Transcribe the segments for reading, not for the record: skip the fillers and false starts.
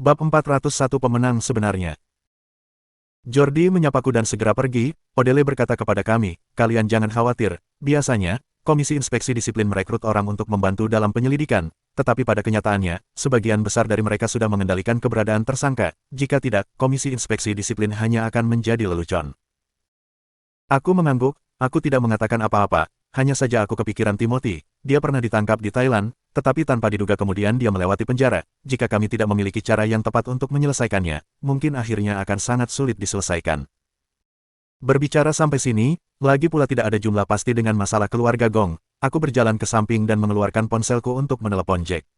Bab 401 Pemenang Sebenarnya. Jordi menyapaku dan segera pergi. Odele berkata kepada kami, kalian jangan khawatir, biasanya, Komisi Inspeksi Disiplin merekrut orang untuk membantu dalam penyelidikan, tetapi pada kenyataannya, sebagian besar dari mereka sudah mengendalikan keberadaan tersangka, jika tidak, Komisi Inspeksi Disiplin hanya akan menjadi lelucon. Aku mengangguk, aku tidak mengatakan apa-apa, hanya saja aku kepikiran Timothy, dia pernah ditangkap di Thailand, tetapi tanpa diduga kemudian dia melewati penjara. Jika kami tidak memiliki cara yang tepat untuk menyelesaikannya, mungkin akhirnya akan sangat sulit diselesaikan. Berbicara sampai sini, lagi pula tidak ada jumlah pasti dengan masalah keluarga Gong. Aku berjalan ke samping dan mengeluarkan ponselku untuk menelepon Jack.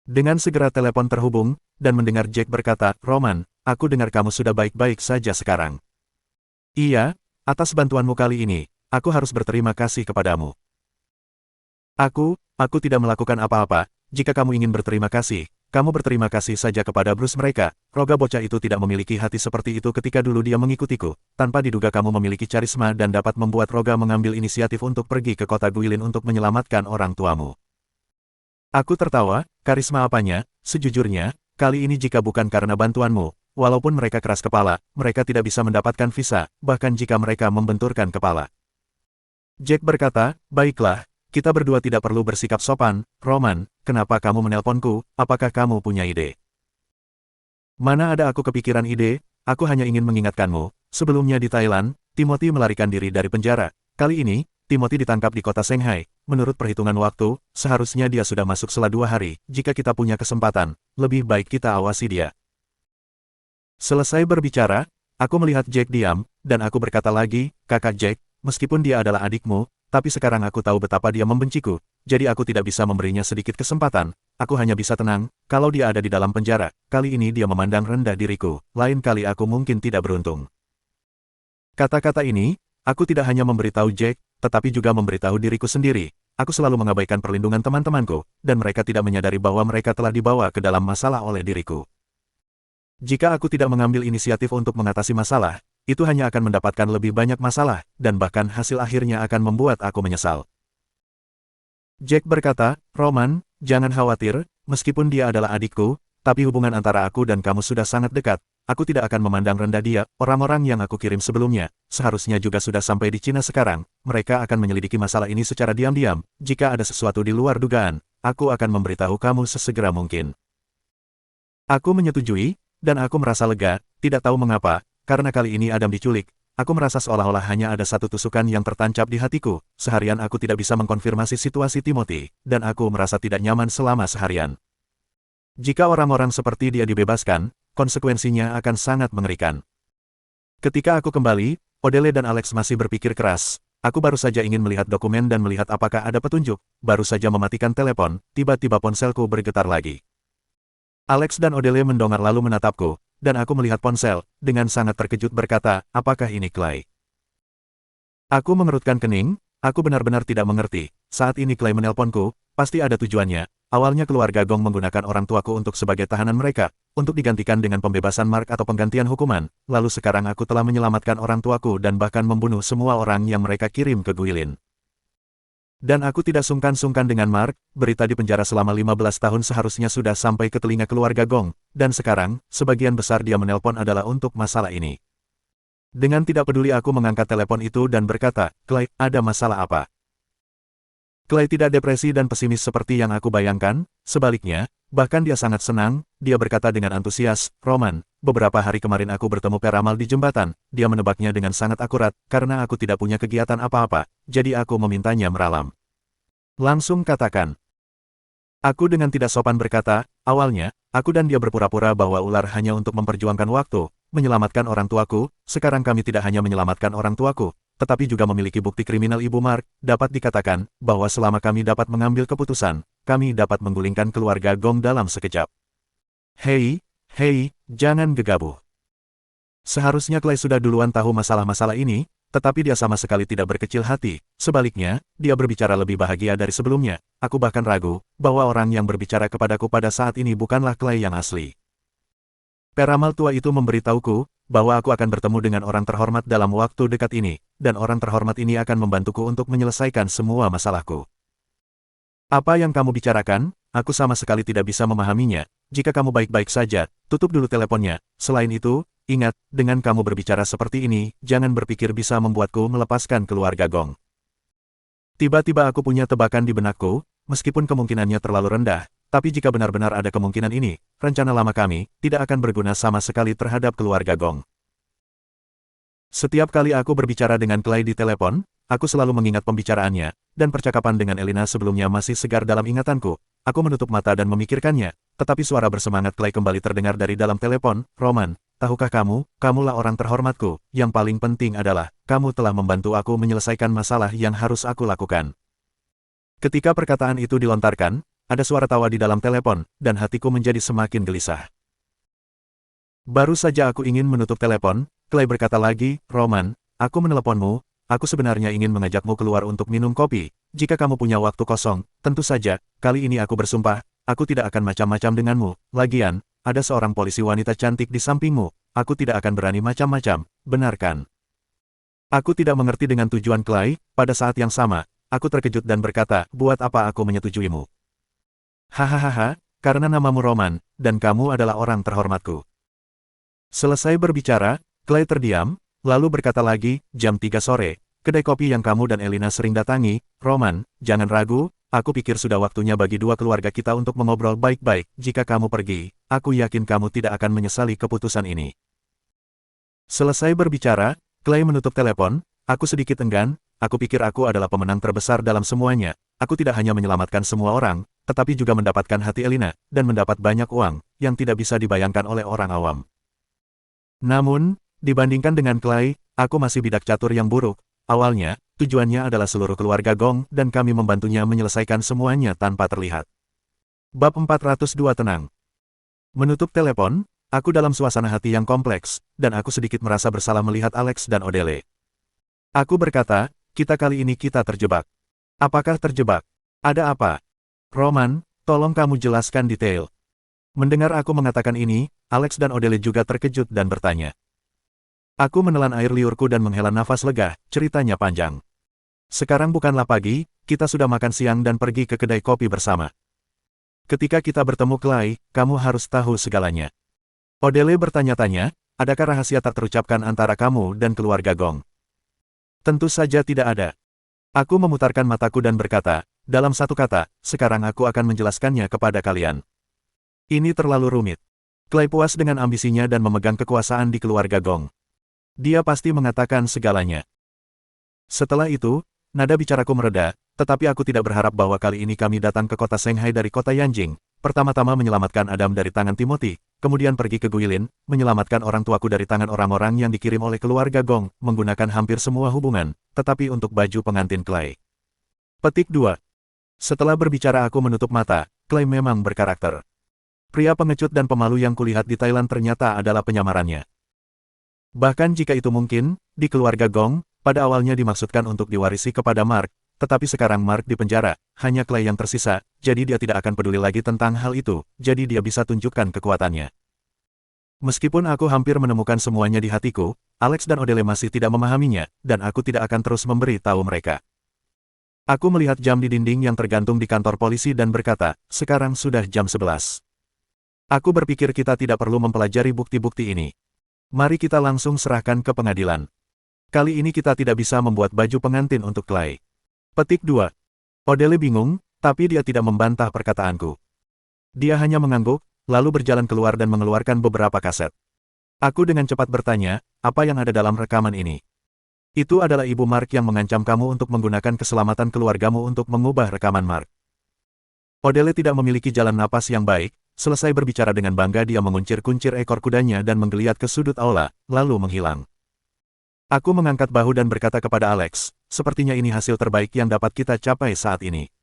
Dengan segera telepon terhubung, dan mendengar Jack berkata, Roman, aku dengar kamu sudah baik-baik saja sekarang. Iya, atas bantuanmu kali ini, aku harus berterima kasih kepadamu. Aku tidak melakukan apa-apa. Jika kamu ingin berterima kasih, kamu berterima kasih saja kepada Bruce mereka. Roga bocah itu tidak memiliki hati seperti itu ketika dulu dia mengikutiku. Tanpa diduga kamu memiliki karisma dan dapat membuat Roga mengambil inisiatif untuk pergi ke kota Guilin untuk menyelamatkan orang tuamu. Aku tertawa, karisma apanya? Sejujurnya, kali ini jika bukan karena bantuanmu, walaupun mereka keras kepala, mereka tidak bisa mendapatkan visa, bahkan jika mereka membenturkan kepala. Jack berkata, baiklah. Kita berdua tidak perlu bersikap sopan. Roman, kenapa kamu menelponku? Apakah kamu punya ide? Mana ada aku kepikiran ide, aku hanya ingin mengingatkanmu. Sebelumnya di Thailand, Timothy melarikan diri dari penjara. Kali ini, Timothy ditangkap di kota Shanghai. Menurut perhitungan waktu, seharusnya dia sudah masuk setelah 2 hari. Jika kita punya kesempatan, lebih baik kita awasi dia. Selesai berbicara, aku melihat Jack diam, dan aku berkata lagi, kakak Jack, meskipun dia adalah adikmu, tapi sekarang aku tahu betapa dia membenciku, jadi aku tidak bisa memberinya sedikit kesempatan. Aku hanya bisa tenang, kalau dia ada di dalam penjara, kali ini dia memandang rendah diriku, lain kali aku mungkin tidak beruntung. Kata-kata ini, aku tidak hanya memberitahu Jack, tetapi juga memberitahu diriku sendiri. Aku selalu mengabaikan perlindungan teman-temanku, dan mereka tidak menyadari bahwa mereka telah dibawa ke dalam masalah oleh diriku. Jika aku tidak mengambil inisiatif untuk mengatasi masalah, itu hanya akan mendapatkan lebih banyak masalah, dan bahkan hasil akhirnya akan membuat aku menyesal. Jack berkata, Roman, jangan khawatir, meskipun dia adalah adikku, tapi hubungan antara aku dan kamu sudah sangat dekat, aku tidak akan memandang rendah dia. Orang-orang yang aku kirim sebelumnya, seharusnya juga sudah sampai di Cina sekarang, mereka akan menyelidiki masalah ini secara diam-diam. Jika ada sesuatu di luar dugaan, aku akan memberitahu kamu sesegera mungkin. Aku menyetujui, dan aku merasa lega, tidak tahu mengapa. Karena kali ini Adam diculik, aku merasa seolah-olah hanya ada satu tusukan yang tertancap di hatiku. Seharian aku tidak bisa mengkonfirmasi situasi Timothy, dan aku merasa tidak nyaman selama seharian. Jika orang-orang seperti dia dibebaskan, konsekuensinya akan sangat mengerikan. Ketika aku kembali, Odele dan Alex masih berpikir keras. Aku baru saja ingin melihat dokumen dan melihat apakah ada petunjuk. Baru saja mematikan telepon, tiba-tiba ponselku bergetar lagi. Alex dan Odele mendongak lalu menatapku. Dan aku melihat ponsel, dengan sangat terkejut berkata, apakah ini Clay? Aku mengerutkan kening, aku benar-benar tidak mengerti. Saat ini Clay menelponku, pasti ada tujuannya. Awalnya keluarga Gong menggunakan orang tuaku untuk sebagai tahanan mereka, untuk digantikan dengan pembebasan Mark atau penggantian hukuman. Lalu sekarang aku telah menyelamatkan orang tuaku dan bahkan membunuh semua orang yang mereka kirim ke Guilin. Dan aku tidak sungkan-sungkan dengan Mark, berita di penjara selama 15 tahun seharusnya sudah sampai ke telinga keluarga Gong, dan sekarang, sebagian besar dia menelpon adalah untuk masalah ini. Dengan tidak peduli aku mengangkat telepon itu dan berkata, Clay, ada masalah apa? Clay tidak depresi dan pesimis seperti yang aku bayangkan, sebaliknya, bahkan dia sangat senang, dia berkata dengan antusias, Roman, beberapa hari kemarin aku bertemu peramal di jembatan, dia menebaknya dengan sangat akurat, karena aku tidak punya kegiatan apa-apa, jadi aku memintanya meralam. Langsung katakan. Aku dengan tidak sopan berkata, awalnya, aku dan dia berpura-pura bahwa ular hanya untuk memperjuangkan waktu, menyelamatkan orang tuaku, sekarang kami tidak hanya menyelamatkan orang tuaku, tetapi juga memiliki bukti kriminal Ibu Mark, dapat dikatakan, bahwa selama kami dapat mengambil keputusan, kami dapat menggulingkan keluarga Gong dalam sekejap. Hei, jangan gegabah. Seharusnya Clay sudah duluan tahu masalah-masalah ini, tetapi dia sama sekali tidak berkecil hati. Sebaliknya, dia berbicara lebih bahagia dari sebelumnya. Aku bahkan ragu, bahwa orang yang berbicara kepadaku pada saat ini bukanlah Clay yang asli. Peramal tua itu memberitahuku, bahwa aku akan bertemu dengan orang terhormat dalam waktu dekat ini, dan orang terhormat ini akan membantuku untuk menyelesaikan semua masalahku. Apa yang kamu bicarakan? aku sama sekali tidak bisa memahaminya. Jika kamu baik-baik saja, tutup dulu teleponnya. Selain itu, ingat, dengan kamu berbicara seperti ini, jangan berpikir bisa membuatku melepaskan keluarga Gong. Tiba-tiba aku punya tebakan di benakku, meskipun kemungkinannya terlalu rendah, tapi jika benar-benar ada kemungkinan ini, rencana lama kami tidak akan berguna sama sekali terhadap keluarga Gong. Setiap kali aku berbicara dengan Clay di telepon, aku selalu mengingat pembicaraannya, dan percakapan dengan Elina sebelumnya masih segar dalam ingatanku. Aku menutup mata dan memikirkannya, tetapi suara bersemangat Clay kembali terdengar dari dalam telepon. Roman, tahukah kamu, kamulah orang terhormatku, yang paling penting adalah, kamu telah membantu aku menyelesaikan masalah yang harus aku lakukan. Ketika perkataan itu dilontarkan, ada suara tawa di dalam telepon, dan hatiku menjadi semakin gelisah. Baru saja aku ingin menutup telepon, Clay berkata lagi, Roman, aku meneleponmu, aku sebenarnya ingin mengajakmu keluar untuk minum kopi. Jika kamu punya waktu kosong, tentu saja, kali ini aku bersumpah, aku tidak akan macam-macam denganmu. Lagian, ada seorang polisi wanita cantik di sampingmu, aku tidak akan berani macam-macam, benar kan? Aku tidak mengerti dengan tujuan Clay, pada saat yang sama, aku terkejut dan berkata, buat apa aku menyetujuimu? Hahaha, karena namamu Roman, dan kamu adalah orang terhormatku. Selesai berbicara, Clay terdiam, lalu berkata lagi, jam 3 sore, kedai kopi yang kamu dan Elina sering datangi, Roman, jangan ragu, aku pikir sudah waktunya bagi dua keluarga kita untuk mengobrol baik-baik. Jika kamu pergi, aku yakin kamu tidak akan menyesali keputusan ini. Selesai berbicara, Clay menutup telepon, aku sedikit enggan, aku pikir aku adalah pemenang terbesar dalam semuanya, aku tidak hanya menyelamatkan semua orang, tetapi juga mendapatkan hati Elina, dan mendapat banyak uang, yang tidak bisa dibayangkan oleh orang awam. Namun, dibandingkan dengan Clay, aku masih bidak catur yang buruk. Awalnya, tujuannya adalah seluruh keluarga Gong dan kami membantunya menyelesaikan semuanya tanpa terlihat. Bab 402 Tenang. Menutup telepon, aku dalam suasana hati yang kompleks, dan aku sedikit merasa bersalah melihat Alex dan Odele. Aku berkata, kali ini kita terjebak. Apakah terjebak? Ada apa? Roman, tolong kamu jelaskan detail. Mendengar aku mengatakan ini, Alex dan Odele juga terkejut dan bertanya. Aku menelan air liurku dan menghela nafas lega, ceritanya panjang. Sekarang bukanlah pagi, kita sudah makan siang dan pergi ke kedai kopi bersama. Ketika kita bertemu Clay, kamu harus tahu segalanya. Odele bertanya-tanya, adakah rahasia tak terucapkan antara kamu dan keluarga Gong? Tentu saja tidak ada. Aku memutarkan mataku dan berkata, dalam satu kata, sekarang aku akan menjelaskannya kepada kalian. Ini terlalu rumit. Clay puas dengan ambisinya dan memegang kekuasaan di keluarga Gong. Dia pasti mengatakan segalanya. Setelah itu, nada bicaraku mereda, tetapi aku tidak berharap bahwa kali ini kami datang ke kota Shanghai dari kota Yanjing. Pertama-tama menyelamatkan Adam dari tangan Timothy, kemudian pergi ke Guilin, menyelamatkan orang tuaku dari tangan orang-orang yang dikirim oleh keluarga Gong, menggunakan hampir semua hubungan, tetapi untuk baju pengantin Clay. Petik 2. Setelah berbicara aku menutup mata, Clay memang berkarakter. Pria pengecut dan pemalu yang kulihat di Thailand ternyata adalah penyamarannya. Bahkan jika itu mungkin, di keluarga Gong, pada awalnya dimaksudkan untuk diwarisi kepada Mark, tetapi sekarang Mark di penjara, hanya Clay yang tersisa, jadi dia tidak akan peduli lagi tentang hal itu, jadi dia bisa tunjukkan kekuatannya. Meskipun aku hampir menemukan semuanya di hatiku, Alex dan Odele masih tidak memahaminya, dan aku tidak akan terus memberi tahu mereka. Aku melihat jam di dinding yang tergantung di kantor polisi dan berkata, sekarang sudah jam 11. Aku berpikir kita tidak perlu mempelajari bukti-bukti ini. Mari kita langsung serahkan ke pengadilan. Kali ini kita tidak bisa membuat baju pengantin untuk Clay. Petik 2. Odele bingung, tapi dia tidak membantah perkataanku. Dia hanya mengangguk, lalu berjalan keluar dan mengeluarkan beberapa kaset. Aku dengan cepat bertanya, apa yang ada dalam rekaman ini? Itu adalah Ibu Mark yang mengancam kamu untuk menggunakan keselamatan keluargamu untuk mengubah rekaman Mark. Odele tidak memiliki jalan napas yang baik. Selesai berbicara dengan bangga dia menguncir-kuncir ekor kudanya dan menggeliat ke sudut aula, lalu menghilang. Aku mengangkat bahu dan berkata kepada Alex, sepertinya ini hasil terbaik yang dapat kita capai saat ini.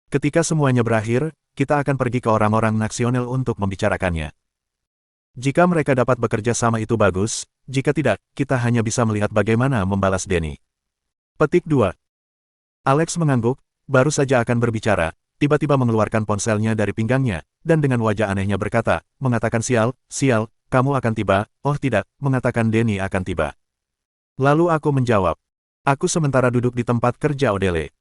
Ketika semuanya berakhir, kita akan pergi ke orang-orang nasional untuk membicarakannya. Jika mereka dapat bekerja sama itu bagus, jika tidak, kita hanya bisa melihat bagaimana membalas Denny. Petik 2. Alex mengangguk, baru saja akan berbicara, tiba-tiba mengeluarkan ponselnya dari pinggangnya, dan dengan wajah anehnya berkata, mengatakan sial, kamu akan tiba, oh tidak, mengatakan Denny akan tiba. Lalu aku menjawab. Aku sementara duduk di tempat kerja Odele.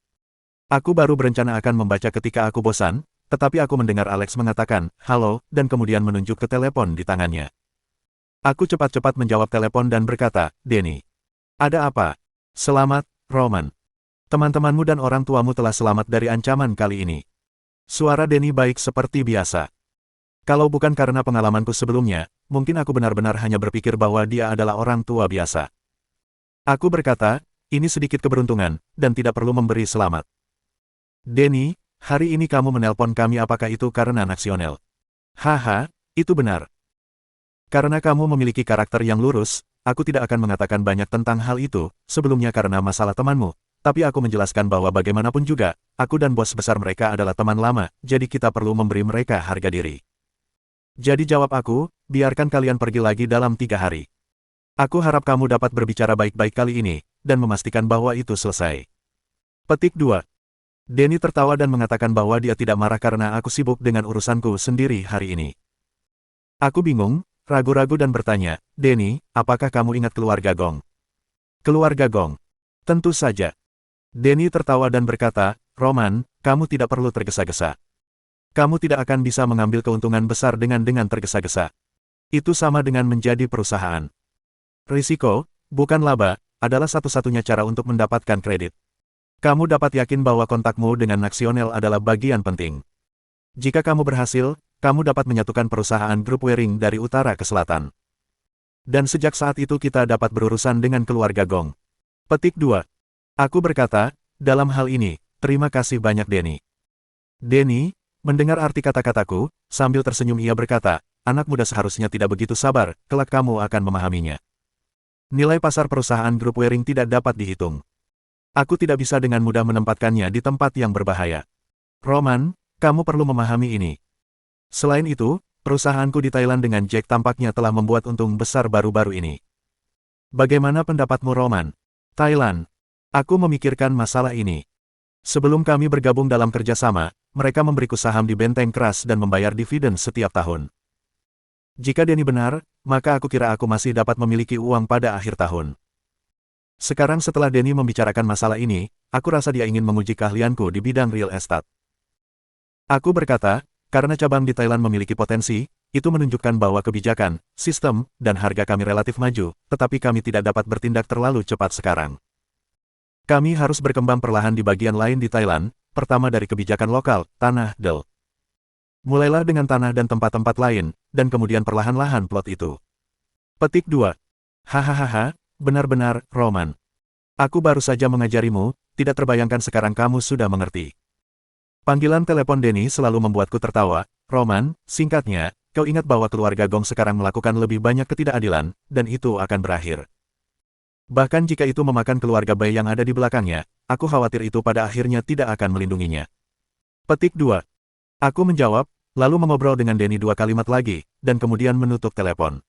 Aku baru berencana akan membaca ketika aku bosan, Tetapi aku mendengar Alex mengatakan, halo, dan kemudian menunjuk ke telepon di tangannya. Aku cepat-cepat menjawab telepon dan berkata, Denny. Ada apa? Selamat, Roman. Teman-temanmu dan orang tuamu telah selamat dari ancaman kali ini. Suara Denny baik seperti biasa. Kalau bukan karena pengalamanku sebelumnya, mungkin aku benar-benar hanya berpikir bahwa dia adalah orang tua biasa. Aku berkata, ini sedikit keberuntungan, dan tidak perlu memberi selamat. Denny, hari ini kamu menelpon kami apakah itu karena nasional? Haha, itu benar. Karena kamu memiliki karakter yang lurus, aku tidak akan mengatakan banyak tentang hal itu, sebelumnya karena masalah temanmu, tapi aku menjelaskan bahwa bagaimanapun juga, aku dan bos besar mereka adalah teman lama, jadi kita perlu memberi mereka harga diri. Jadi jawab aku, biarkan kalian pergi lagi dalam 3 hari. Aku harap kamu dapat berbicara baik-baik kali ini, dan memastikan bahwa itu selesai. Petik 2. Denny tertawa dan mengatakan bahwa dia tidak marah karena aku sibuk dengan urusanku sendiri hari ini. Aku bingung, ragu-ragu dan bertanya, Denny, apakah kamu ingat keluarga Gong? Keluarga Gong? Tentu saja. Denny tertawa dan berkata, Roman, kamu tidak perlu tergesa-gesa. Kamu tidak akan bisa mengambil keuntungan besar dengan tergesa-gesa. Itu sama dengan menjadi perusahaan. Risiko, bukan laba, adalah satu-satunya cara untuk mendapatkan kredit. Kamu dapat yakin bahwa kontakmu dengan Nasional adalah bagian penting. Jika kamu berhasil, kamu dapat menyatukan perusahaan grup Waring dari utara ke selatan. Dan sejak saat itu kita dapat berurusan dengan keluarga Gong. Petik 2. Aku berkata, dalam hal ini, terima kasih banyak Denny. Denny, mendengar arti kata-kataku, sambil tersenyum ia berkata, anak muda seharusnya tidak begitu sabar, kelak kamu akan memahaminya. Nilai pasar perusahaan grup Waring tidak dapat dihitung. Aku tidak bisa dengan mudah menempatkannya di tempat yang berbahaya. Roman, kamu perlu memahami ini. Selain itu, perusahaanku di Thailand dengan Jack tampaknya telah membuat untung besar baru-baru ini. Bagaimana pendapatmu Roman? Thailand. Aku memikirkan masalah ini. Sebelum kami bergabung dalam kerjasama, mereka memberiku saham di benteng keras dan membayar dividen setiap tahun. Jika Denny benar, maka aku kira aku masih dapat memiliki uang pada akhir tahun. Sekarang setelah Denny membicarakan masalah ini, aku rasa dia ingin menguji keahlianku di bidang real estate. Aku berkata, karena cabang di Thailand memiliki potensi, itu menunjukkan bahwa kebijakan, sistem, dan harga kami relatif maju, tetapi kami tidak dapat bertindak terlalu cepat sekarang. Kami harus berkembang perlahan di bagian lain di Thailand, pertama dari kebijakan lokal, tanah, del. Mulailah dengan tanah dan tempat-tempat lain, dan kemudian perlahan-lahan plot itu. Petik 2. Hahaha. Benar-benar, Roman. Aku baru saja mengajarimu, tidak terbayangkan sekarang kamu sudah mengerti. Panggilan telepon Denny selalu membuatku tertawa, Roman, singkatnya, kau ingat bahwa keluarga Gong sekarang melakukan lebih banyak ketidakadilan, dan itu akan berakhir. Bahkan jika itu memakan keluarga Bai yang ada di belakangnya, aku khawatir itu pada akhirnya tidak akan melindunginya. Petik 2. Aku menjawab, lalu mengobrol dengan Denny 2 kalimat lagi, dan kemudian menutup telepon.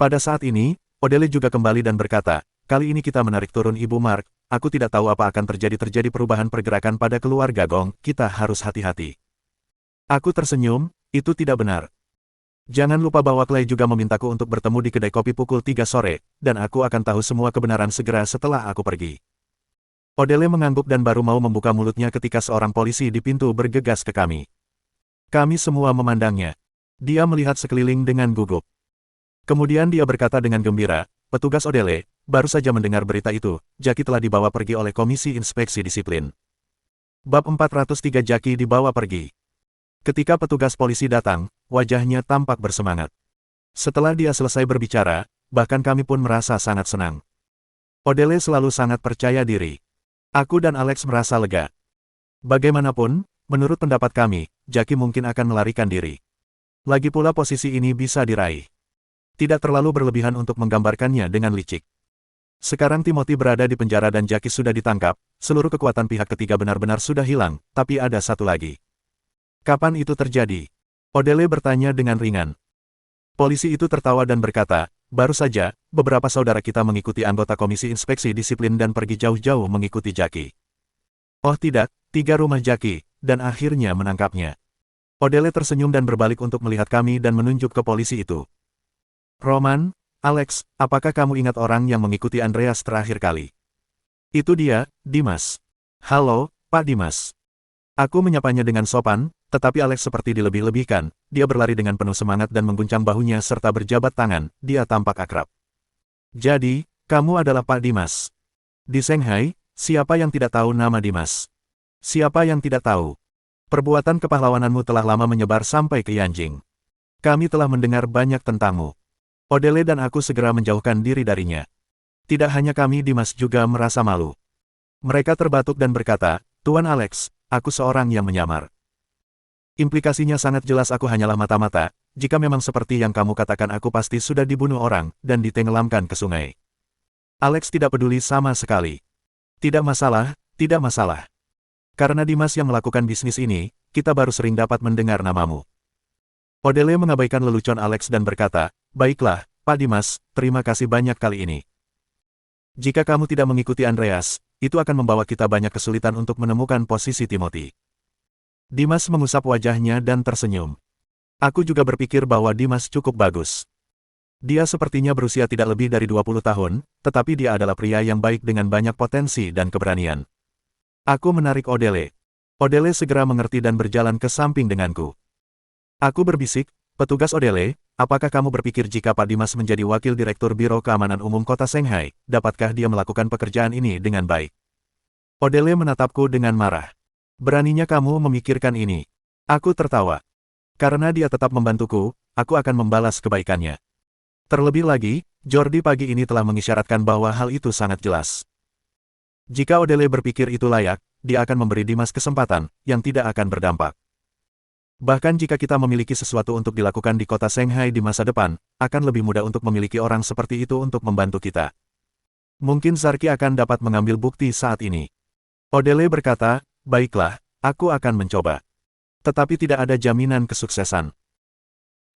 Pada saat ini, Odele juga kembali dan berkata, kali ini kita menarik turun Ibu Mark, aku tidak tahu apa akan terjadi perubahan pergerakan pada keluarga Gong, kita harus hati-hati. Aku tersenyum, itu tidak benar. Jangan lupa bahwa Clay juga memintaku untuk bertemu di kedai kopi pukul 3 sore, dan aku akan tahu semua kebenaran segera setelah aku pergi. Odele mengangguk dan baru mau membuka mulutnya ketika seorang polisi di pintu bergegas ke kami. Kami semua memandangnya. Dia melihat sekeliling dengan gugup. Kemudian dia berkata dengan gembira, petugas Odele, baru saja mendengar berita itu, Jackie telah dibawa pergi oleh Komisi Inspeksi Disiplin. Bab 403 Jackie dibawa pergi. Ketika petugas polisi datang, wajahnya tampak bersemangat. Setelah dia selesai berbicara, bahkan kami pun merasa sangat senang. Odele selalu sangat percaya diri. Aku dan Alex merasa lega. Bagaimanapun, menurut pendapat kami, Jackie mungkin akan melarikan diri. Lagi pula posisi ini bisa diraih. Tidak terlalu berlebihan untuk menggambarkannya dengan licik. Sekarang Timothy berada di penjara dan Jackie sudah ditangkap, seluruh kekuatan pihak ketiga benar-benar sudah hilang, tapi ada satu lagi. Kapan itu terjadi? Odele bertanya dengan ringan. Polisi itu tertawa dan berkata, baru saja, beberapa saudara kita mengikuti anggota Komisi Inspeksi Disiplin dan pergi jauh-jauh mengikuti Jackie. Oh tidak, 3 rumah Jackie, dan akhirnya menangkapnya. Odele tersenyum dan berbalik untuk melihat kami dan menunjuk ke polisi itu. Roman, Alex, apakah kamu ingat orang yang mengikuti Andreas terakhir kali? Itu dia, Dimas. Halo, Pak Dimas. Aku menyapanya dengan sopan, tetapi Alex seperti dilebih-lebihkan, dia berlari dengan penuh semangat dan mengguncang bahunya serta berjabat tangan, dia tampak akrab. Jadi, kamu adalah Pak Dimas. Di Shanghai, siapa yang tidak tahu nama Dimas? Siapa yang tidak tahu? Perbuatan kepahlawananmu telah lama menyebar sampai ke Yanjing. Kami telah mendengar banyak tentangmu. Odele dan aku segera menjauhkan diri darinya. Tidak hanya kami, Dimas juga merasa malu. Mereka terbatuk dan berkata, Tuan Alex, aku seorang yang menyamar. Implikasinya sangat jelas, aku hanyalah mata-mata, jika memang seperti yang kamu katakan aku pasti sudah dibunuh orang, dan ditenggelamkan ke sungai. Alex tidak peduli sama sekali. Tidak masalah, tidak masalah. Karena Dimas yang melakukan bisnis ini, kita baru sering dapat mendengar namamu. Odele mengabaikan lelucon Alex dan berkata, baiklah, Pak Dimas, terima kasih banyak kali ini. Jika kamu tidak mengikuti Andreas, itu akan membawa kita banyak kesulitan untuk menemukan posisi Timothy. Dimas mengusap wajahnya dan tersenyum. Aku juga berpikir bahwa Dimas cukup bagus. Dia sepertinya berusia tidak lebih dari 20 tahun, tetapi dia adalah pria yang baik dengan banyak potensi dan keberanian. Aku menarik Odele. Odele segera mengerti dan berjalan ke samping denganku. Aku berbisik, petugas Odele, apakah kamu berpikir jika Pak Dimas menjadi wakil direktur Biro Keamanan Umum Kota Shanghai, dapatkah dia melakukan pekerjaan ini dengan baik? Odele menatapku dengan marah. Beraninya kamu memikirkan ini. Aku tertawa. Karena dia tetap membantuku, aku akan membalas kebaikannya. Terlebih lagi, Jordi pagi ini telah mengisyaratkan bahwa hal itu sangat jelas. Jika Odele berpikir itu layak, dia akan memberi Dimas kesempatan, yang tidak akan berdampak. Bahkan jika kita memiliki sesuatu untuk dilakukan di kota Shanghai di masa depan, akan lebih mudah untuk memiliki orang seperti itu untuk membantu kita. Mungkin Zarki akan dapat mengambil bukti saat ini. Odele berkata, baiklah, aku akan mencoba. Tetapi tidak ada jaminan kesuksesan.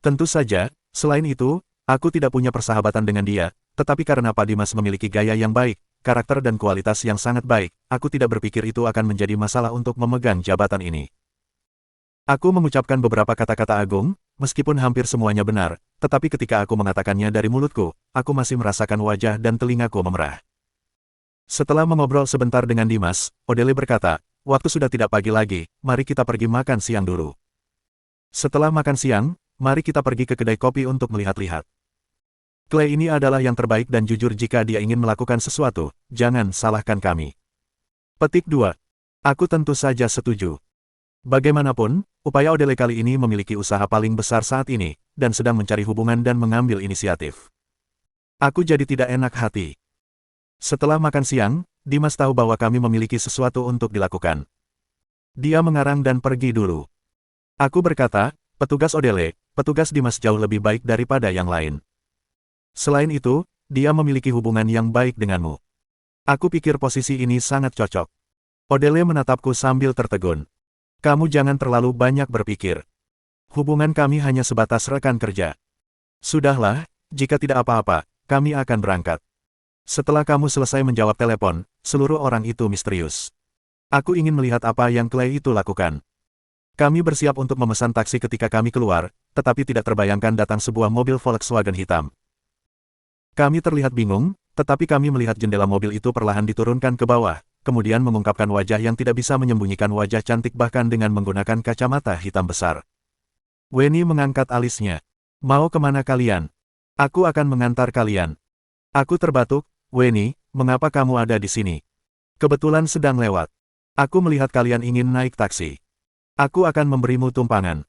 Tentu saja, selain itu, aku tidak punya persahabatan dengan dia, tetapi karena Pak Dimas memiliki gaya yang baik, karakter dan kualitas yang sangat baik, aku tidak berpikir itu akan menjadi masalah untuk memegang jabatan ini. Aku mengucapkan beberapa kata-kata agung, meskipun hampir semuanya benar, tetapi ketika aku mengatakannya dari mulutku, aku masih merasakan wajah dan telingaku memerah. Setelah mengobrol sebentar dengan Dimas, Odele berkata, waktu sudah tidak pagi lagi, mari kita pergi makan siang dulu. Setelah makan siang, mari kita pergi ke kedai kopi untuk melihat-lihat. Clay ini adalah yang terbaik dan jujur jika dia ingin melakukan sesuatu, jangan salahkan kami. Petik 2. Aku tentu saja setuju. Bagaimanapun, upaya Odele kali ini memiliki usaha paling besar saat ini, dan sedang mencari hubungan dan mengambil inisiatif. Aku jadi tidak enak hati. Setelah makan siang, Dimas tahu bahwa kami memiliki sesuatu untuk dilakukan. Dia mengarang dan pergi dulu. Aku berkata, petugas Odele, petugas Dimas jauh lebih baik daripada yang lain. Selain itu, dia memiliki hubungan yang baik denganmu. Aku pikir posisi ini sangat cocok. Odele menatapku sambil tertegun. Kamu jangan terlalu banyak berpikir. Hubungan kami hanya sebatas rekan kerja. Sudahlah, jika tidak apa-apa, kami akan berangkat. Setelah kamu selesai menjawab telepon, seluruh orang itu misterius. Aku ingin melihat apa yang Clay itu lakukan. Kami bersiap untuk memesan taksi ketika kami keluar, tetapi tidak terbayangkan datang sebuah mobil Volkswagen hitam. Kami terlihat bingung, tetapi kami melihat jendela mobil itu perlahan diturunkan ke bawah, kemudian mengungkapkan wajah yang tidak bisa menyembunyikan wajah cantik bahkan dengan menggunakan kacamata hitam besar. Weni mengangkat alisnya. Mau kemana kalian? Aku akan mengantar kalian. Aku terbatuk, Weni, mengapa kamu ada di sini? Kebetulan sedang lewat. Aku melihat kalian ingin naik taksi. Aku akan memberimu tumpangan.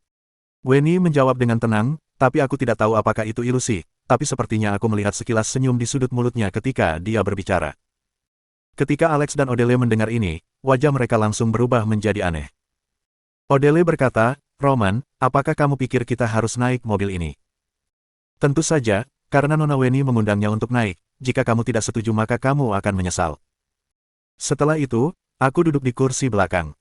Weni menjawab dengan tenang, tapi aku tidak tahu apakah itu ilusi, tapi sepertinya aku melihat sekilas senyum di sudut mulutnya ketika dia berbicara. Ketika Alex dan Odele mendengar ini, wajah mereka langsung berubah menjadi aneh. Odele berkata, Roman, apakah kamu pikir kita harus naik mobil ini? Tentu saja, karena Nona Weni mengundangnya untuk naik, jika kamu tidak setuju maka kamu akan menyesal. Setelah itu, aku duduk di kursi belakang.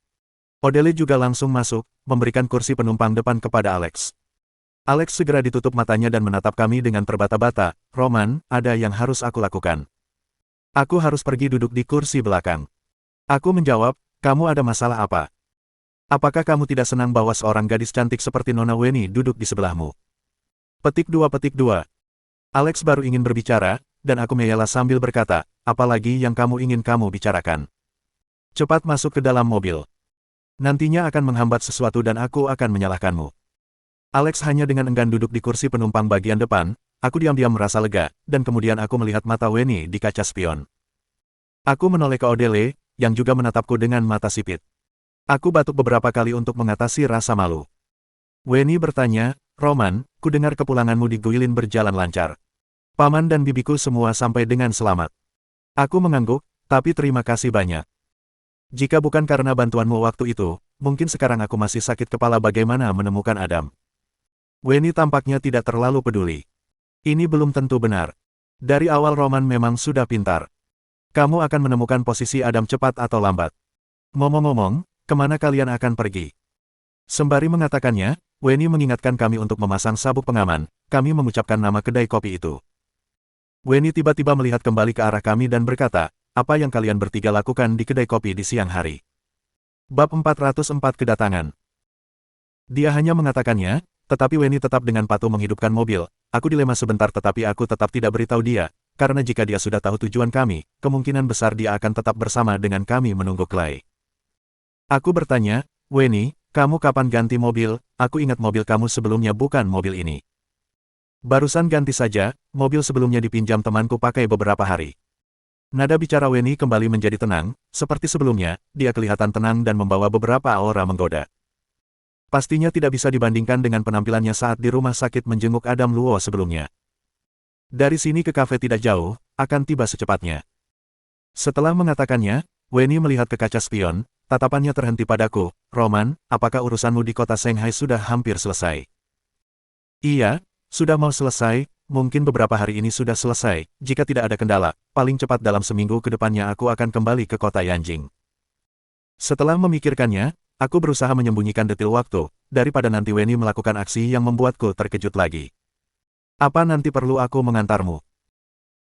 Odele juga langsung masuk, memberikan kursi penumpang depan kepada Alex. Alex segera ditutup matanya dan menatap kami dengan terbata-bata, Roman, ada yang harus aku lakukan. Aku harus pergi duduk di kursi belakang. Aku menjawab, kamu ada masalah apa? Apakah kamu tidak senang bahwa seorang gadis cantik seperti Nona Weni duduk di sebelahmu? Petik 2. Alex baru ingin berbicara, dan aku mengelak sambil berkata, apalagi yang kamu ingin kamu bicarakan? Cepat masuk ke dalam mobil. Nantinya akan menghambat sesuatu dan aku akan menyalahkanmu. Alex hanya dengan enggan duduk di kursi penumpang bagian depan, aku diam-diam merasa lega, dan kemudian aku melihat mata Wenny di kaca spion. Aku menoleh ke Odele, yang juga menatapku dengan mata sipit. Aku batuk beberapa kali untuk mengatasi rasa malu. Wenny bertanya, Roman, ku dengar kepulanganmu di Guilin berjalan lancar. Paman dan bibiku semua sampai dengan selamat. Aku mengangguk, tapi terima kasih banyak. Jika bukan karena bantuanmu waktu itu, mungkin sekarang aku masih sakit kepala bagaimana menemukan Adam. Wenny tampaknya tidak terlalu peduli. Ini belum tentu benar. Dari awal Roman memang sudah pintar. Kamu akan menemukan posisi Adam cepat atau lambat. Ngomong-ngomong, kemana kalian akan pergi? Sembari mengatakannya, Wenny mengingatkan kami untuk memasang sabuk pengaman. Kami mengucapkan nama kedai kopi itu. Wenny tiba-tiba melihat kembali ke arah kami dan berkata, apa yang kalian bertiga lakukan di kedai kopi di siang hari? Bab 404 Kedatangan. Dia hanya mengatakannya, tetapi Wenny tetap dengan patuh menghidupkan mobil. Aku dilema sebentar tetapi aku tetap tidak beritahu dia, karena jika dia sudah tahu tujuan kami, kemungkinan besar dia akan tetap bersama dengan kami menunggu Clay. Aku bertanya, Wenny, kamu kapan ganti mobil? Aku ingat mobil kamu sebelumnya bukan mobil ini. Barusan ganti saja, mobil sebelumnya dipinjam temanku pakai beberapa hari. Nada bicara Wenny kembali menjadi tenang, seperti sebelumnya, dia kelihatan tenang dan membawa beberapa aura menggoda. Pastinya tidak bisa dibandingkan dengan penampilannya saat di rumah sakit menjenguk Adam Luo sebelumnya. Dari sini ke kafe tidak jauh, akan tiba secepatnya. Setelah mengatakannya, Wenny melihat ke kaca spion, tatapannya terhenti padaku, Roman, apakah urusanmu di kota Shanghai sudah hampir selesai? Iya, sudah mau selesai. Mungkin beberapa hari ini sudah selesai, jika tidak ada kendala, paling cepat dalam seminggu ke depannya aku akan kembali ke kota Yanjing. Setelah memikirkannya, aku berusaha menyembunyikan detil waktu, daripada nanti Wenny melakukan aksi yang membuatku terkejut lagi. Apa nanti perlu aku mengantarmu?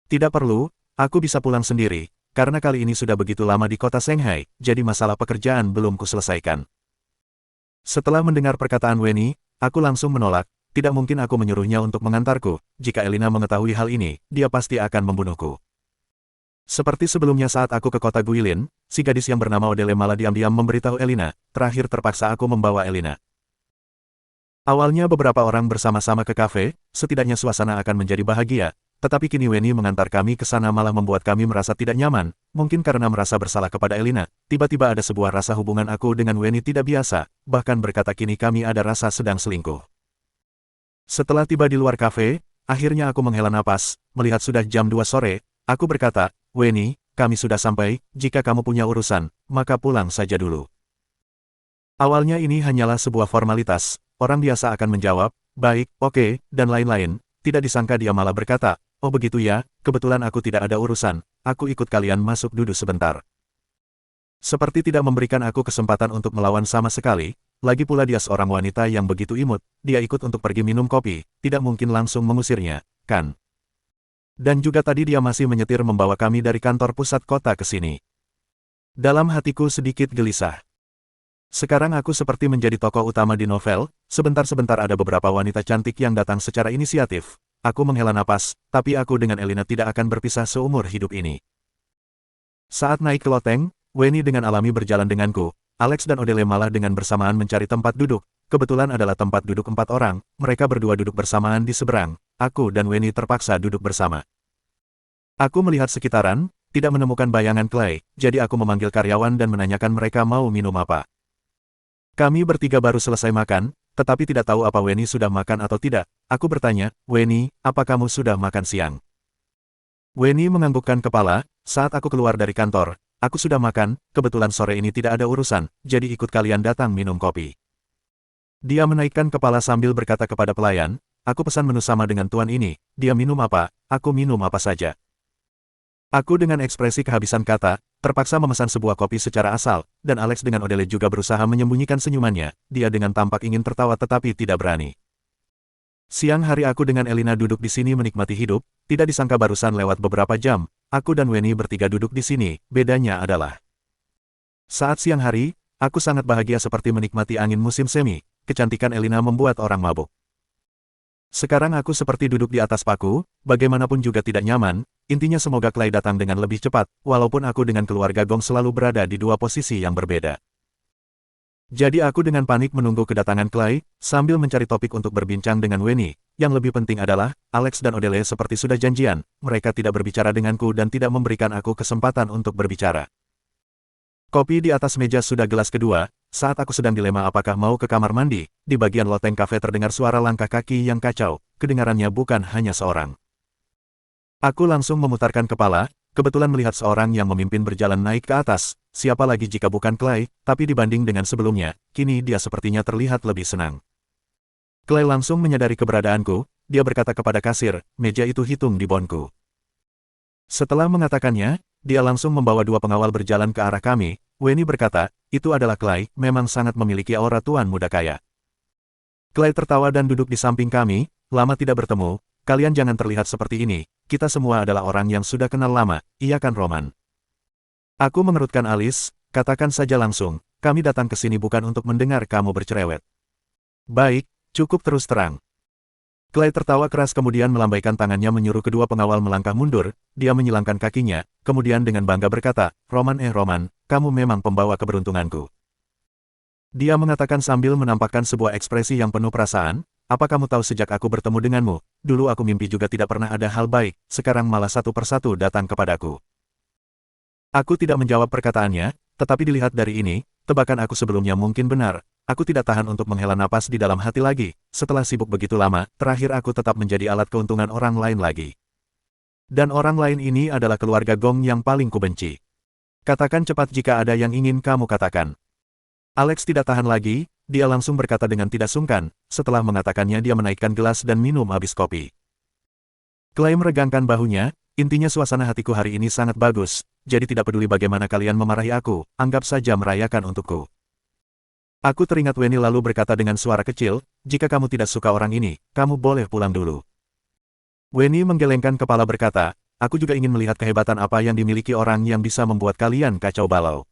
Tidak perlu, aku bisa pulang sendiri, karena kali ini sudah begitu lama di kota Shanghai, jadi masalah pekerjaan belum kuselesaikan. Setelah mendengar perkataan Wenny, aku langsung menolak. Tidak mungkin aku menyuruhnya untuk mengantarku, jika Elina mengetahui hal ini, dia pasti akan membunuhku. Seperti sebelumnya saat aku ke kota Guilin, si gadis yang bernama Odele malah diam-diam memberitahu Elina, terakhir terpaksa aku membawa Elina. Awalnya beberapa orang bersama-sama ke kafe, setidaknya suasana akan menjadi bahagia, tetapi kini Wenny mengantar kami ke sana malah membuat kami merasa tidak nyaman, mungkin karena merasa bersalah kepada Elina, tiba-tiba ada sebuah rasa hubungan aku dengan Wenny tidak biasa, bahkan berkata kini kami ada rasa sedang selingkuh. Setelah tiba di luar kafe, akhirnya aku menghela napas, melihat sudah jam 2 sore, aku berkata, Wenny, kami sudah sampai, jika kamu punya urusan, maka pulang saja dulu. Awalnya ini hanyalah sebuah formalitas, orang biasa akan menjawab, baik, oke, dan lain-lain, tidak disangka dia malah berkata, oh begitu ya, kebetulan aku tidak ada urusan, aku ikut kalian masuk duduk sebentar. Seperti tidak memberikan aku kesempatan untuk melawan sama sekali. Lagi pula dia seorang wanita yang begitu imut, dia ikut untuk pergi minum kopi, tidak mungkin langsung mengusirnya, kan? Dan juga tadi dia masih menyetir membawa kami dari kantor pusat kota ke sini. Dalam hatiku sedikit gelisah. Sekarang aku seperti menjadi tokoh utama di novel, sebentar-sebentar ada beberapa wanita cantik yang datang secara inisiatif. Aku menghela napas, tapi aku dengan Elina tidak akan berpisah seumur hidup ini. Saat naik ke loteng, Wenny dengan alami berjalan denganku. Alex dan Odele malah dengan bersamaan mencari tempat duduk, kebetulan adalah tempat duduk 4 orang, mereka berdua duduk bersamaan di seberang, aku dan Wenny terpaksa duduk bersama. Aku melihat sekitaran, tidak menemukan bayangan Clay, jadi aku memanggil karyawan dan menanyakan mereka mau minum apa. Kami bertiga baru selesai makan, tetapi tidak tahu apa Wenny sudah makan atau tidak. Aku bertanya, Wenny, apa kamu sudah makan siang? Wenny menganggukkan kepala, saat aku keluar dari kantor. Aku sudah makan, kebetulan sore ini tidak ada urusan, jadi ikut kalian datang minum kopi. Dia menaikkan kepala sambil berkata kepada pelayan, aku pesan menu sama dengan tuan ini, dia minum apa, aku minum apa saja. Aku dengan ekspresi kehabisan kata, terpaksa memesan sebuah kopi secara asal, dan Alex dengan Odele juga berusaha menyembunyikan senyumannya, dia dengan tampak ingin tertawa tetapi tidak berani. Siang hari aku dengan Elina duduk di sini menikmati hidup, tidak disangka barusan lewat beberapa jam, aku dan Wenny bertiga duduk di sini, bedanya adalah. Saat siang hari, aku sangat bahagia seperti menikmati angin musim semi, kecantikan Elina membuat orang mabuk. Sekarang aku seperti duduk di atas paku, bagaimanapun juga tidak nyaman, intinya semoga Clay datang dengan lebih cepat, walaupun aku dengan keluarga Gong selalu berada di dua posisi yang berbeda. Jadi aku dengan panik menunggu kedatangan Clay, sambil mencari topik untuk berbincang dengan Wenny. Yang lebih penting adalah, Alex dan Odele seperti sudah janjian, mereka tidak berbicara denganku dan tidak memberikan aku kesempatan untuk berbicara. Kopi di atas meja sudah gelas kedua, saat aku sedang dilema apakah mau ke kamar mandi, di bagian loteng kafe terdengar suara langkah kaki yang kacau, kedengarannya bukan hanya seorang. Aku langsung memutarkan kepala, kebetulan melihat seorang yang memimpin berjalan naik ke atas, siapa lagi jika bukan Clay, tapi dibanding dengan sebelumnya, kini dia sepertinya terlihat lebih senang. Clay langsung menyadari keberadaanku, dia berkata kepada kasir, meja itu hitung di bonku. Setelah mengatakannya, dia langsung membawa dua pengawal berjalan ke arah kami. Wenny berkata, itu adalah Clay, memang sangat memiliki aura tuan muda kaya. Clay tertawa dan duduk di samping kami, lama tidak bertemu, kalian jangan terlihat seperti ini, kita semua adalah orang yang sudah kenal lama, iya kan Roman? Aku mengerutkan alis, katakan saja langsung, kami datang ke sini bukan untuk mendengar kamu bercerewet. Baik, cukup terus terang. Clay tertawa keras kemudian melambaikan tangannya menyuruh kedua pengawal melangkah mundur, dia menyilangkan kakinya, kemudian dengan bangga berkata, Roman, kamu memang pembawa keberuntunganku. Dia mengatakan sambil menampakkan sebuah ekspresi yang penuh perasaan, apa kamu tahu sejak aku bertemu denganmu, dulu aku mimpi juga tidak pernah ada hal baik, sekarang malah satu persatu datang kepadaku. Aku tidak menjawab perkataannya, tetapi dilihat dari ini, tebakan aku sebelumnya mungkin benar, aku tidak tahan untuk menghela napas di dalam hati lagi, setelah sibuk begitu lama, terakhir aku tetap menjadi alat keuntungan orang lain lagi. Dan orang lain ini adalah keluarga Gong yang paling kubenci. Katakan cepat jika ada yang ingin kamu katakan. Alex tidak tahan lagi, dia langsung berkata dengan tidak sungkan, setelah mengatakannya dia menaikkan gelas dan minum habis kopi. Clay meregangkan bahunya, intinya suasana hatiku hari ini sangat bagus, jadi tidak peduli bagaimana kalian memarahi aku, anggap saja merayakan untukku. Aku teringat Wenny lalu berkata dengan suara kecil, jika kamu tidak suka orang ini, kamu boleh pulang dulu. Wenny menggelengkan kepala berkata, aku juga ingin melihat kehebatan apa yang dimiliki orang yang bisa membuat kalian kacau balau.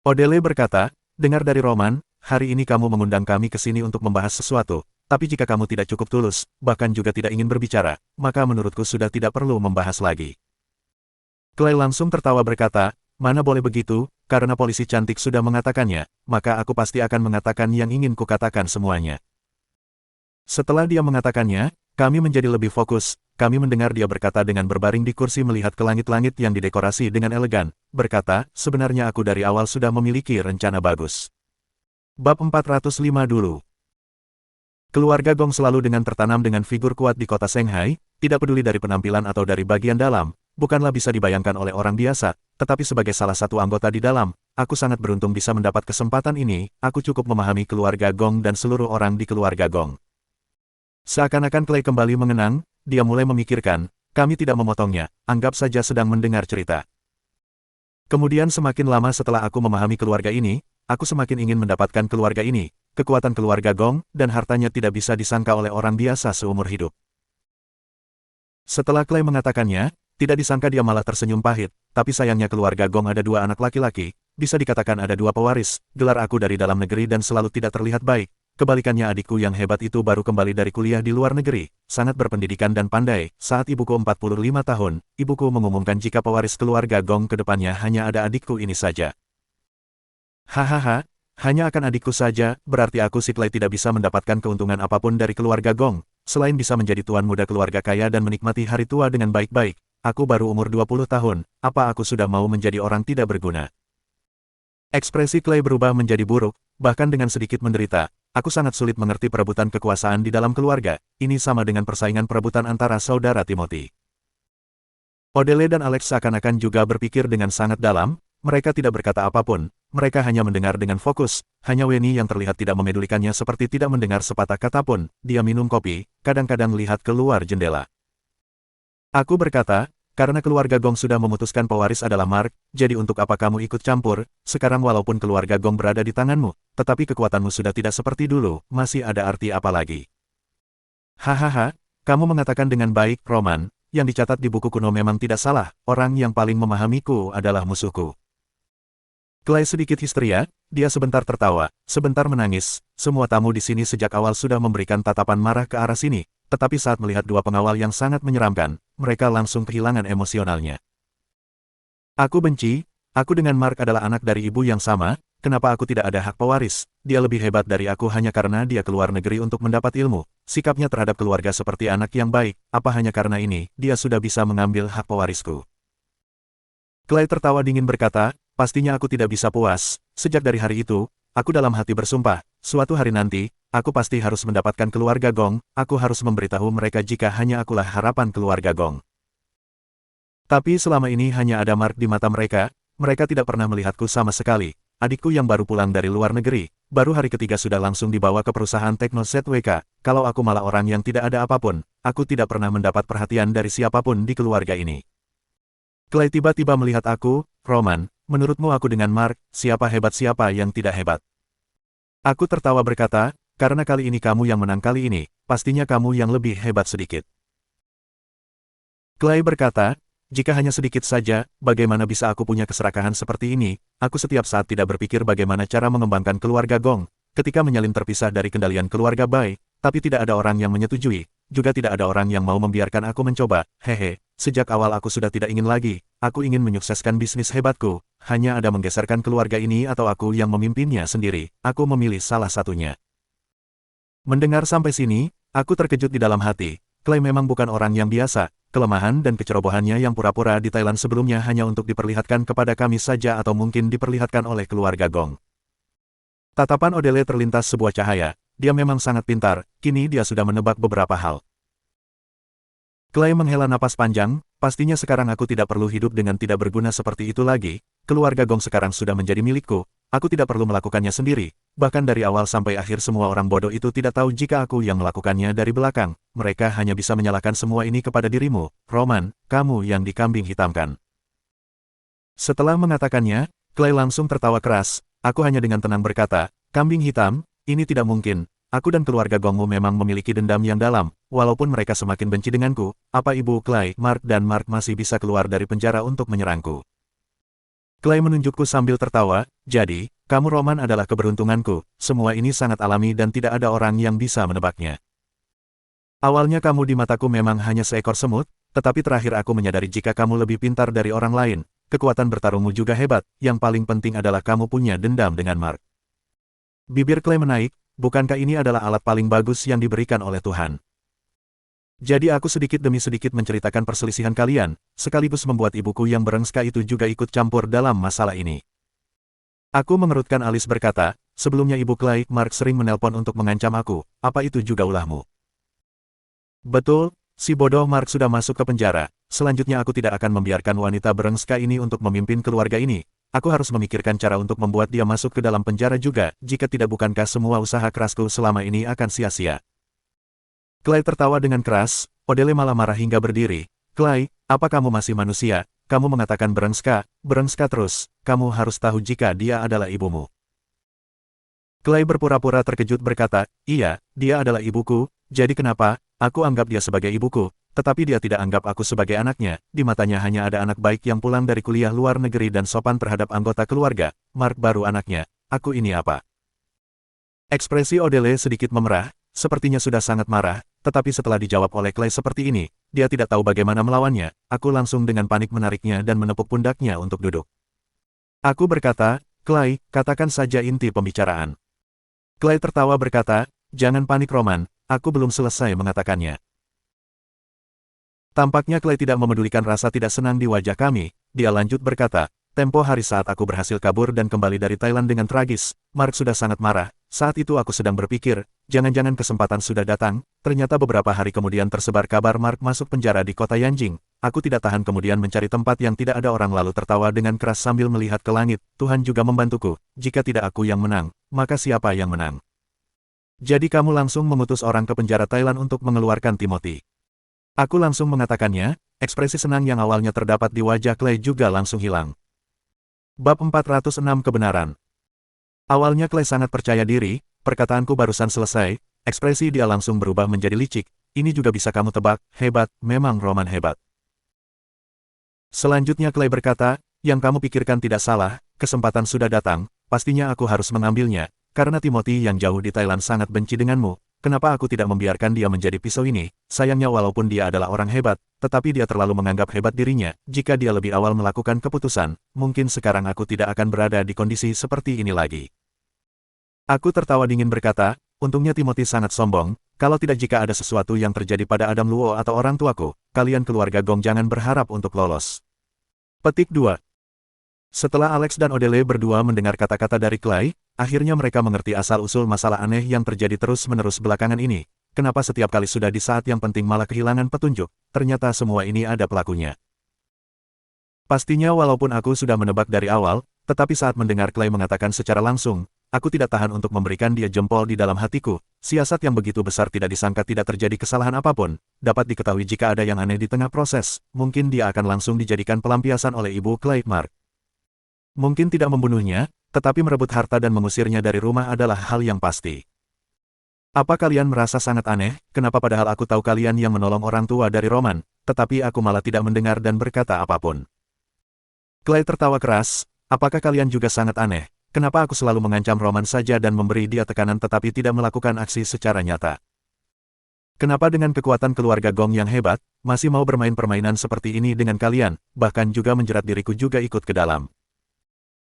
Odele berkata, dengar dari Roman, hari ini kamu mengundang kami ke sini untuk membahas sesuatu, tapi jika kamu tidak cukup tulus, bahkan juga tidak ingin berbicara, maka menurutku sudah tidak perlu membahas lagi. Clay langsung tertawa berkata, mana boleh begitu, karena polisi cantik sudah mengatakannya, maka aku pasti akan mengatakan yang ingin kukatakan semuanya. Setelah dia mengatakannya, kami menjadi lebih fokus, kami mendengar dia berkata dengan berbaring di kursi melihat ke langit-langit yang didekorasi dengan elegan, berkata, sebenarnya aku dari awal sudah memiliki rencana bagus. Bab 405 dulu. Keluarga Gong selalu dengan tertanam dengan figur kuat di kota Shanghai, tidak peduli dari penampilan atau dari bagian dalam, bukanlah bisa dibayangkan oleh orang biasa, tetapi sebagai salah satu anggota di dalam, aku sangat beruntung bisa mendapat kesempatan ini, aku cukup memahami keluarga Gong dan seluruh orang di keluarga Gong. Seakan-akan Clay kembali mengenang, dia mulai memikirkan, kami tidak memotongnya, anggap saja sedang mendengar cerita. Kemudian semakin lama setelah aku memahami keluarga ini, aku semakin ingin mendapatkan keluarga ini, kekuatan keluarga Gong, dan hartanya tidak bisa disangka oleh orang biasa seumur hidup. Setelah Clay mengatakannya, tidak disangka dia malah tersenyum pahit, tapi sayangnya keluarga Gong ada dua anak laki-laki, bisa dikatakan ada dua pewaris, gelar aku dari dalam negeri dan selalu tidak terlihat baik. Kebalikannya adikku yang hebat itu baru kembali dari kuliah di luar negeri, sangat berpendidikan dan pandai. Saat ibuku 45 tahun, ibuku mengumumkan jika pewaris keluarga Gong ke depannya hanya ada adikku ini saja. Hahaha, hanya akan adikku saja, berarti aku si Clay tidak bisa mendapatkan keuntungan apapun dari keluarga Gong, selain bisa menjadi tuan muda keluarga kaya dan menikmati hari tua dengan baik-baik. Aku baru umur 20 tahun, apa aku sudah mau menjadi orang tidak berguna? Ekspresi Clay berubah menjadi buruk, bahkan dengan sedikit menderita. Aku sangat sulit mengerti perebutan kekuasaan di dalam keluarga, ini sama dengan persaingan perebutan antara saudara Timothy. Odele dan Alex seakan-akan juga berpikir dengan sangat dalam, mereka tidak berkata apapun, mereka hanya mendengar dengan fokus, hanya Wenny yang terlihat tidak memedulikannya seperti tidak mendengar sepatah kata pun, dia minum kopi, kadang-kadang lihat keluar jendela. Aku berkata, karena keluarga Gong sudah memutuskan pewaris adalah Mark, jadi untuk apa kamu ikut campur, sekarang walaupun keluarga Gong berada di tanganmu, tetapi kekuatanmu sudah tidak seperti dulu, masih ada arti apa lagi? Hahaha, kamu mengatakan dengan baik, Roman, yang dicatat di buku kuno memang tidak salah, orang yang paling memahamiku adalah musuhku. Clay sedikit histeria, dia sebentar tertawa, sebentar menangis, semua tamu di sini sejak awal sudah memberikan tatapan marah ke arah sini, tetapi saat melihat dua pengawal yang sangat menyeramkan, mereka langsung kehilangan emosionalnya. Aku benci, aku dengan Mark adalah anak dari ibu yang sama, kenapa aku tidak ada hak pewaris? Dia lebih hebat dari aku hanya karena dia keluar negeri untuk mendapat ilmu. Sikapnya terhadap keluarga seperti anak yang baik, apa hanya karena ini, dia sudah bisa mengambil hak pewarisku. Clay tertawa dingin berkata, pastinya aku tidak bisa puas. Sejak dari hari itu, aku dalam hati bersumpah, suatu hari nanti, aku pasti harus mendapatkan keluarga Gong, aku harus memberitahu mereka jika hanya akulah harapan keluarga Gong. Tapi selama ini hanya ada Mark di mata mereka tidak pernah melihatku sama sekali. Adikku yang baru pulang dari luar negeri, baru hari ketiga sudah langsung dibawa ke perusahaan Teknoset WK, kalau aku malah orang yang tidak ada apapun, aku tidak pernah mendapat perhatian dari siapapun di keluarga ini. Clay tiba-tiba melihat aku, Roman, menurutmu aku dengan Mark, siapa hebat siapa yang tidak hebat? Aku tertawa berkata, karena kali ini kamu yang menang kali ini, pastinya kamu yang lebih hebat sedikit. Clay berkata, jika hanya sedikit saja, bagaimana bisa aku punya keserakahan seperti ini? Aku setiap saat tidak berpikir bagaimana cara mengembangkan keluarga Gong. Ketika menyalin terpisah dari kendalian keluarga Bai, tapi tidak ada orang yang menyetujui. Juga tidak ada orang yang mau membiarkan aku mencoba. Hehe, sejak awal aku sudah tidak ingin lagi. Aku ingin menyukseskan bisnis hebatku. Hanya ada menggeserkan keluarga ini atau aku yang memimpinnya sendiri. Aku memilih salah satunya. Mendengar sampai sini, aku terkejut di dalam hati. Clay memang bukan orang yang biasa. Kelemahan dan kecerobohannya yang pura-pura di Thailand sebelumnya hanya untuk diperlihatkan kepada kami saja atau mungkin diperlihatkan oleh keluarga Gong. Tatapan Odele terlintas sebuah cahaya. Dia memang sangat pintar, kini dia sudah menebak beberapa hal. Clay menghela napas panjang, pastinya sekarang aku tidak perlu hidup dengan tidak berguna seperti itu lagi. Keluarga Gong sekarang sudah menjadi milikku, aku tidak perlu melakukannya sendiri. Bahkan dari awal sampai akhir semua orang bodoh itu tidak tahu jika aku yang melakukannya dari belakang. Mereka hanya bisa menyalahkan semua ini kepada dirimu, Roman, kamu yang dikambing hitamkan. Setelah mengatakannya, Clay langsung tertawa keras. Aku hanya dengan tenang berkata, kambing hitam, ini tidak mungkin. Aku dan keluarga Gongmu memang memiliki dendam yang dalam, walaupun mereka semakin benci denganku. Apa ibu Clay, Mark dan Mark masih bisa keluar dari penjara untuk menyerangku? Clay menunjukku sambil tertawa, jadi, kamu Roman adalah keberuntunganku. Semua ini sangat alami dan tidak ada orang yang bisa menebaknya. Awalnya kamu di mataku memang hanya seekor semut, tetapi terakhir aku menyadari jika kamu lebih pintar dari orang lain. Kekuatan bertarungmu juga hebat, yang paling penting adalah kamu punya dendam dengan Mark. Bibir Clay menaik, bukankah ini adalah alat paling bagus yang diberikan oleh Tuhan? Jadi aku sedikit demi sedikit menceritakan perselisihan kalian, sekaligus membuat ibuku yang berengska itu juga ikut campur dalam masalah ini. Aku mengerutkan alis berkata, sebelumnya ibu Clay, Mark sering menelpon untuk mengancam aku, apa itu juga ulahmu? Betul, si bodoh Mark sudah masuk ke penjara, selanjutnya aku tidak akan membiarkan wanita berengska ini untuk memimpin keluarga ini. Aku harus memikirkan cara untuk membuat dia masuk ke dalam penjara juga, jika tidak bukankah semua usaha kerasku selama ini akan sia-sia. Clay tertawa dengan keras, Odele malah marah hingga berdiri. Clay, apa kamu masih manusia? Kamu mengatakan berengska terus, kamu harus tahu jika dia adalah ibumu. Clay berpura-pura terkejut berkata, iya, dia adalah ibuku, jadi kenapa? Aku anggap dia sebagai ibuku, tetapi dia tidak anggap aku sebagai anaknya, di matanya hanya ada anak baik yang pulang dari kuliah luar negeri dan sopan terhadap anggota keluarga, Mark baru anaknya, aku ini apa? Ekspresi Odele sedikit memerah, sepertinya sudah sangat marah, tetapi setelah dijawab oleh Clay seperti ini, dia tidak tahu bagaimana melawannya, aku langsung dengan panik menariknya dan menepuk pundaknya untuk duduk. Aku berkata, Clay, katakan saja inti pembicaraan. Clay tertawa berkata, jangan panik Roman, aku belum selesai mengatakannya. Tampaknya Clay tidak memedulikan rasa tidak senang di wajah kami, dia lanjut berkata, tempo hari saat aku berhasil kabur dan kembali dari Thailand dengan tragis, Mark sudah sangat marah, saat itu aku sedang berpikir, jangan-jangan kesempatan sudah datang, ternyata beberapa hari kemudian tersebar kabar Mark masuk penjara di kota Yanjing, aku tidak tahan kemudian mencari tempat yang tidak ada orang lalu tertawa dengan keras sambil melihat ke langit, Tuhan juga membantuku, jika tidak aku yang menang, maka siapa yang menang? Jadi kamu langsung mengutus orang ke penjara Thailand untuk mengeluarkan Timothy. Aku langsung mengatakannya, ekspresi senang yang awalnya terdapat di wajah Clay juga langsung hilang. Bab 406 Kebenaran. Awalnya Clay sangat percaya diri, perkataanku barusan selesai, ekspresi dia langsung berubah menjadi licik, ini juga bisa kamu tebak, hebat, memang Roman hebat. Selanjutnya Clay berkata, yang kamu pikirkan tidak salah, kesempatan sudah datang, pastinya aku harus mengambilnya, karena Timothy yang jauh di Thailand sangat benci denganmu. kenapa aku tidak membiarkan dia menjadi pisau ini? Sayangnya walaupun dia adalah orang hebat, tetapi dia terlalu menganggap hebat dirinya. Jika dia lebih awal melakukan keputusan, mungkin sekarang aku tidak akan berada di kondisi seperti ini lagi. Aku tertawa dingin berkata, untungnya Timothy sangat sombong, kalau tidak jika ada sesuatu yang terjadi pada Adam Luo atau orang tuaku, kalian keluarga Gong jangan berharap untuk lolos. Petik 2. Setelah Alex dan Odele berdua mendengar kata-kata dari Clay, akhirnya mereka mengerti asal-usul masalah aneh yang terjadi terus-menerus belakangan ini. Kenapa setiap kali sudah di saat yang penting malah kehilangan petunjuk, ternyata semua ini ada pelakunya. Pastinya walaupun aku sudah menebak dari awal, tetapi saat mendengar Clay mengatakan secara langsung, aku tidak tahan untuk memberikan dia jempol di dalam hatiku. Siasat yang begitu besar tidak disangka tidak terjadi kesalahan apapun. Dapat diketahui jika ada yang aneh di tengah proses, mungkin dia akan langsung dijadikan pelampiasan oleh ibu Clay Mark. Mungkin tidak membunuhnya, tetapi merebut harta dan mengusirnya dari rumah adalah hal yang pasti. Apa kalian merasa sangat aneh, kenapa padahal aku tahu kalian yang menolong orang tua dari Roman, tetapi aku malah tidak mendengar dan berkata apapun. Clay tertawa keras, apakah kalian juga sangat aneh, kenapa aku selalu mengancam Roman saja dan memberi dia tekanan tetapi tidak melakukan aksi secara nyata? Kenapa dengan kekuatan keluarga Gong yang hebat, masih mau bermain permainan seperti ini dengan kalian, bahkan juga menjerat diriku juga ikut ke dalam?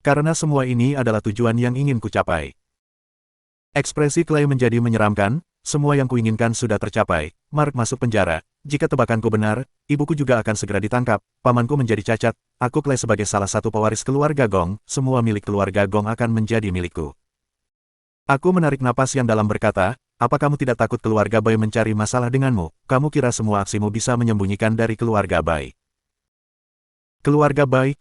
Karena semua ini adalah tujuan yang ingin kucapai. Ekspresi Clay menjadi menyeramkan, semua yang kuinginkan sudah tercapai, Mark masuk penjara, jika tebakanku benar, ibuku juga akan segera ditangkap, pamanku menjadi cacat, aku Clay sebagai salah satu pewaris keluarga Gong, semua milik keluarga Gong akan menjadi milikku. Aku menarik napas yang dalam berkata, apa kamu tidak takut keluarga Bai mencari masalah denganmu, kamu kira semua aksimu bisa menyembunyikan dari keluarga Bai? Keluarga Bai,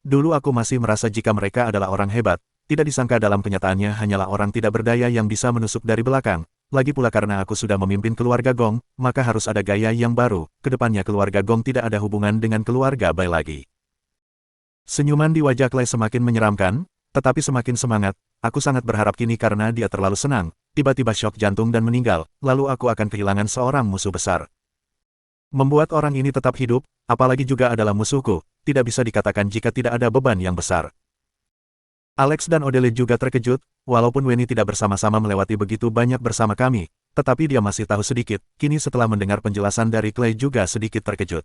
dulu aku masih merasa jika mereka adalah orang hebat, tidak disangka dalam kenyataannya hanyalah orang tidak berdaya yang bisa menusuk dari belakang. Lagi pula karena aku sudah memimpin keluarga Gong, maka harus ada gaya yang baru, kedepannya keluarga Gong tidak ada hubungan dengan keluarga Bai lagi. Senyuman di wajah Clay semakin menyeramkan, tetapi semakin semangat, aku sangat berharap kini karena dia terlalu senang, tiba-tiba syok jantung dan meninggal, lalu aku akan kehilangan seorang musuh besar. Membuat orang ini tetap hidup, apalagi juga adalah musuhku, tidak bisa dikatakan jika tidak ada beban yang besar. Alex dan Odele juga terkejut, walaupun Wenny tidak bersama-sama melewati begitu banyak bersama kami, tetapi dia masih tahu sedikit, kini setelah mendengar penjelasan dari Clay juga sedikit terkejut.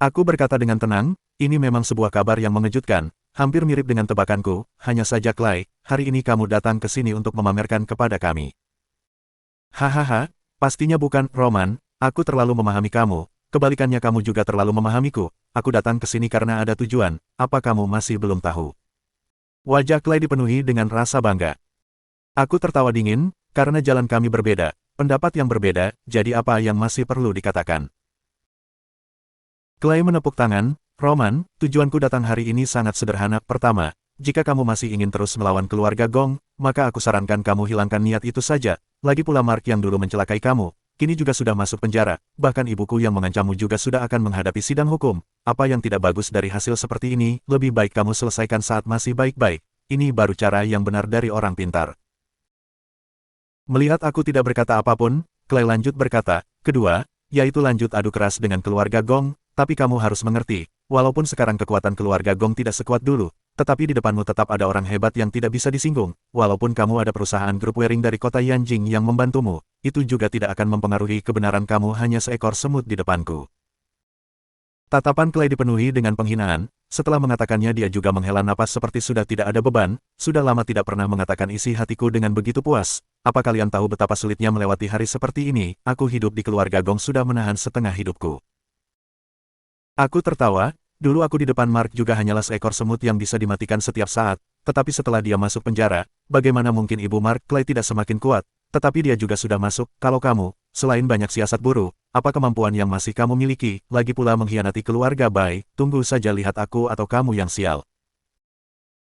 Aku berkata dengan tenang, ini memang sebuah kabar yang mengejutkan, hampir mirip dengan tebakanku, hanya saja Clay, hari ini kamu datang ke sini untuk memamerkan kepada kami. Hahaha, pastinya bukan, Roman, aku terlalu memahami kamu. Kebalikannya kamu juga terlalu memahamiku, aku datang ke sini karena ada tujuan, apa kamu masih belum tahu? Wajah Clay dipenuhi dengan rasa bangga. Aku tertawa dingin, karena jalan kami berbeda, pendapat yang berbeda, jadi apa yang masih perlu dikatakan? Clay menepuk tangan, Roman, tujuanku datang hari ini sangat sederhana. Pertama, jika kamu masih ingin terus melawan keluarga Gong, maka aku sarankan kamu hilangkan niat itu saja, lagi pula Mark yang dulu mencelakai kamu, kini juga sudah masuk penjara, bahkan ibuku yang mengancammu juga sudah akan menghadapi sidang hukum. Apa yang tidak bagus dari hasil seperti ini, lebih baik kamu selesaikan saat masih baik-baik. Ini baru cara yang benar dari orang pintar. Melihat aku tidak berkata apapun, Clay lanjut berkata, kedua, yaitu lanjut adu keras dengan keluarga Gong, tapi kamu harus mengerti, walaupun sekarang kekuatan keluarga Gong tidak sekuat dulu, tetapi di depanmu tetap ada orang hebat yang tidak bisa disinggung, walaupun kamu ada perusahaan grup Waring dari kota Yanjing yang membantumu, itu juga tidak akan mempengaruhi kebenaran kamu hanya seekor semut di depanku. Tatapan Clay dipenuhi dengan penghinaan, setelah mengatakannya dia juga menghela napas seperti sudah tidak ada beban, sudah lama tidak pernah mengatakan isi hatiku dengan begitu puas. Apa kalian tahu betapa sulitnya melewati hari seperti ini? Aku hidup di keluarga Gong sudah menahan setengah hidupku. Aku tertawa, dulu aku di depan Mark juga hanyalah seekor semut yang bisa dimatikan setiap saat, tetapi setelah dia masuk penjara, bagaimana mungkin ibu Mark Clay tidak semakin kuat? Tetapi dia juga sudah masuk, kalau kamu, selain banyak siasat buruk, apa kemampuan yang masih kamu miliki, lagi pula mengkhianati keluarga Bai, tunggu saja lihat aku atau kamu yang sial.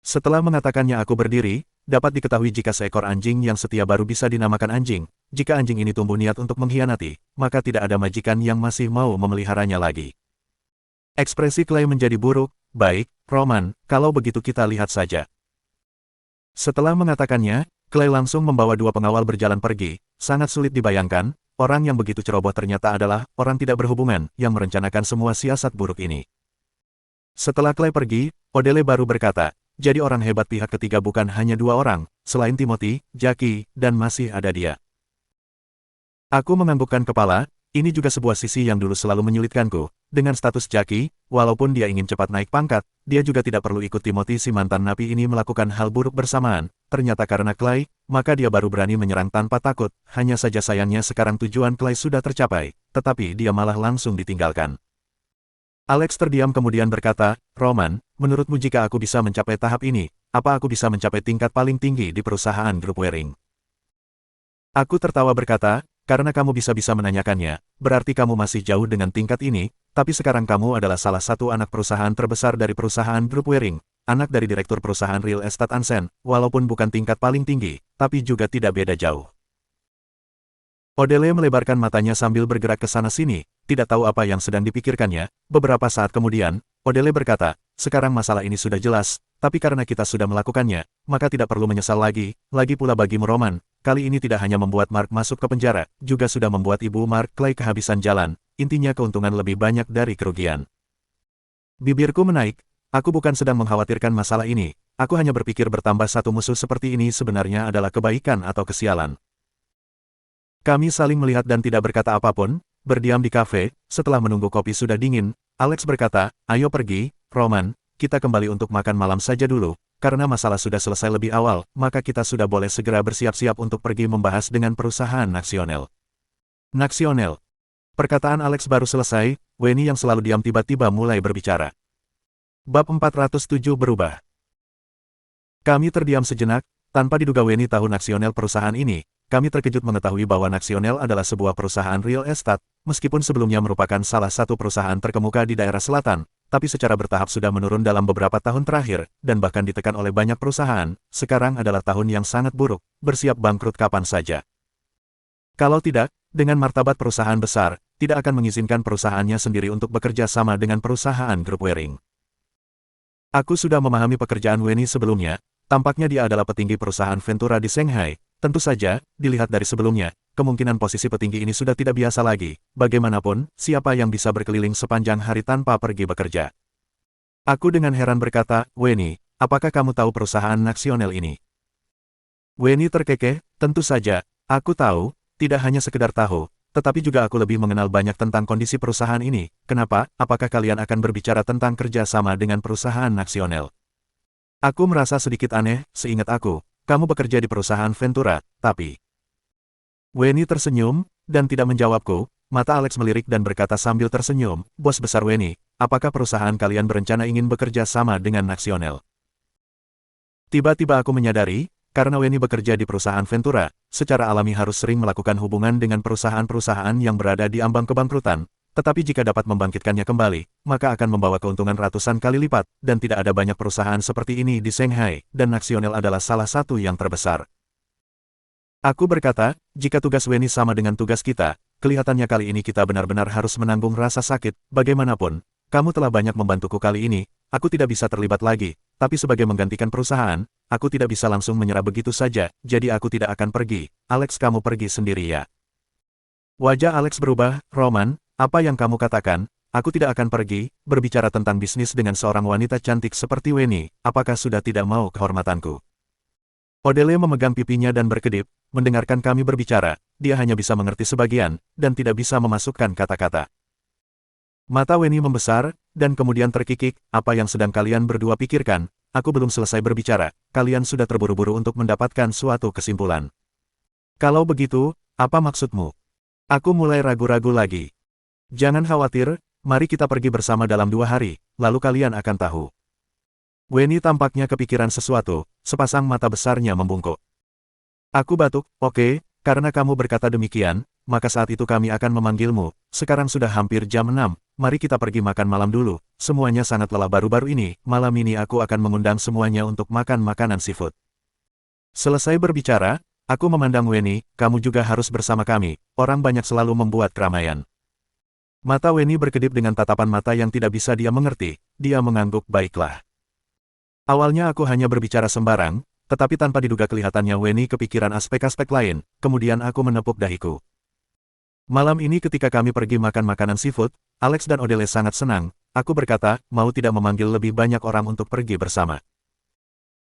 Setelah mengatakannya aku berdiri, dapat diketahui jika seekor anjing yang setia baru bisa dinamakan anjing, jika anjing ini tumbuh niat untuk mengkhianati, maka tidak ada majikan yang masih mau memeliharanya lagi. Ekspresi Clay menjadi buruk, baik, Roman, kalau begitu kita lihat saja. Setelah mengatakannya, Clay langsung membawa dua pengawal berjalan pergi, sangat sulit dibayangkan, orang yang begitu ceroboh ternyata adalah orang tidak berhubungan yang merencanakan semua siasat buruk ini. Setelah Clay pergi, Odele baru berkata, jadi orang hebat pihak ketiga bukan hanya dua orang, selain Timothy, Jackie, dan masih ada dia. Aku menganggukkan kepala, ini juga sebuah sisi yang dulu selalu menyulitkanku. Dengan status Jaki, walaupun dia ingin cepat naik pangkat, dia juga tidak perlu ikut Timothy si mantan napi ini melakukan hal buruk bersamaan. Ternyata karena Clay, maka dia baru berani menyerang tanpa takut. Hanya saja sayangnya sekarang tujuan Clay sudah tercapai, tetapi dia malah langsung ditinggalkan. Alex terdiam kemudian berkata, Roman, menurutmu jika aku bisa mencapai tahap ini, apa aku bisa mencapai tingkat paling tinggi di perusahaan grup Waring? Aku tertawa berkata, karena kamu bisa-bisa menanyakannya, berarti kamu masih jauh dengan tingkat ini, tapi sekarang kamu adalah salah satu anak perusahaan terbesar dari perusahaan grup Waring, anak dari direktur perusahaan real estate Ansen, walaupun bukan tingkat paling tinggi, tapi juga tidak beda jauh. Odele melebarkan matanya sambil bergerak ke sana-sini, tidak tahu apa yang sedang dipikirkannya. Beberapa saat kemudian, Odele berkata, sekarang masalah ini sudah jelas, tapi karena kita sudah melakukannya, maka tidak perlu menyesal lagi pula bagimu Roman, kali ini tidak hanya membuat Mark masuk ke penjara, juga sudah membuat ibu Mark Clay kehabisan jalan, intinya keuntungan lebih banyak dari kerugian. Bibirku menaik, aku bukan sedang mengkhawatirkan masalah ini, aku hanya berpikir bertambah satu musuh seperti ini sebenarnya adalah kebaikan atau kesialan. Kami saling melihat dan tidak berkata apapun, berdiam di kafe, setelah menunggu kopi sudah dingin, Alex berkata, ayo pergi, Roman, kita kembali untuk makan malam saja dulu, karena masalah sudah selesai lebih awal, maka kita sudah boleh segera bersiap-siap untuk pergi membahas dengan perusahaan Nasional. Nasional. Perkataan Alex baru selesai, Weni yang selalu diam tiba-tiba mulai berbicara. Bab 407 berubah. Kami terdiam sejenak, tanpa diduga Weni tahu Nasional perusahaan ini. Kami terkejut mengetahui bahwa Nasional adalah sebuah perusahaan real estate, meskipun sebelumnya merupakan salah satu perusahaan terkemuka di daerah selatan, tapi secara bertahap sudah menurun dalam beberapa tahun terakhir, dan bahkan ditekan oleh banyak perusahaan. Sekarang adalah tahun yang sangat buruk, bersiap bangkrut kapan saja. Kalau tidak, dengan martabat perusahaan besar, tidak akan mengizinkan perusahaannya sendiri untuk bekerja sama dengan perusahaan grup Waring. Aku sudah memahami pekerjaan Weni sebelumnya, tampaknya dia adalah petinggi perusahaan Ventura di Shanghai. Tentu saja, dilihat dari sebelumnya, kemungkinan posisi petinggi ini sudah tidak biasa lagi. Bagaimanapun, siapa yang bisa berkeliling sepanjang hari tanpa pergi bekerja? Aku dengan heran berkata, Weni, apakah kamu tahu perusahaan Nasional ini? Weni terkekeh, tentu saja, aku tahu, tidak hanya sekedar tahu, tetapi juga aku lebih mengenal banyak tentang kondisi perusahaan ini. Kenapa? Apakah kalian akan berbicara tentang kerja sama dengan perusahaan Nasional? Aku merasa sedikit aneh, seingat aku. Kamu bekerja di perusahaan Ventura, tapi... Weni tersenyum, dan tidak menjawabku. Mata Alex melirik dan berkata sambil tersenyum, Bos besar Weni, apakah perusahaan kalian berencana ingin bekerja sama dengan Nasional? Tiba-tiba aku menyadari, karena Weni bekerja di perusahaan Ventura, secara alami harus sering melakukan hubungan dengan perusahaan-perusahaan yang berada di ambang kebangkrutan. Tetapi jika dapat membangkitkannya kembali, maka akan membawa keuntungan ratusan kali lipat, dan tidak ada banyak perusahaan seperti ini di Shanghai, dan Nasional adalah salah satu yang terbesar. Aku berkata, jika tugas Weni sama dengan tugas kita, kelihatannya kali ini kita benar-benar harus menanggung rasa sakit. Bagaimanapun, kamu telah banyak membantuku kali ini, aku tidak bisa terlibat lagi, tapi sebagai menggantikan perusahaan, aku tidak bisa langsung menyerah begitu saja, jadi aku tidak akan pergi. Alex, kamu pergi sendiri ya. Wajah Alex berubah, Roman. Apa yang kamu katakan, aku tidak akan pergi, berbicara tentang bisnis dengan seorang wanita cantik seperti Weni, apakah sudah tidak mau kehormatanku? Odele memegang pipinya dan berkedip, mendengarkan kami berbicara, dia hanya bisa mengerti sebagian, dan tidak bisa memasukkan kata-kata. Mata Weni membesar, dan kemudian terkikik, apa yang sedang kalian berdua pikirkan? Aku belum selesai berbicara, kalian sudah terburu-buru untuk mendapatkan suatu kesimpulan. Kalau begitu, apa maksudmu? Aku mulai ragu-ragu lagi. Jangan khawatir, mari kita pergi bersama dalam 2 hari, lalu kalian akan tahu. Weni tampaknya kepikiran sesuatu, sepasang mata besarnya membungkuk. Aku batuk, oke, karena kamu berkata demikian, maka saat itu kami akan memanggilmu. Sekarang sudah hampir jam 6, mari kita pergi makan malam dulu. Semuanya sangat lelah baru-baru ini, malam ini aku akan mengundang semuanya untuk makan makanan seafood. Selesai berbicara, aku memandang Weni, kamu juga harus bersama kami, orang banyak selalu membuat keramaian. Mata Weni berkedip dengan tatapan mata yang tidak bisa dia mengerti, dia mengangguk baiklah. Awalnya aku hanya berbicara sembarang, tetapi tanpa diduga kelihatannya Weni kepikiran aspek-aspek lain, kemudian aku menepuk dahiku. Malam ini ketika kami pergi makan makanan seafood, Alex dan Odele sangat senang, aku berkata, mau tidak memanggil lebih banyak orang untuk pergi bersama.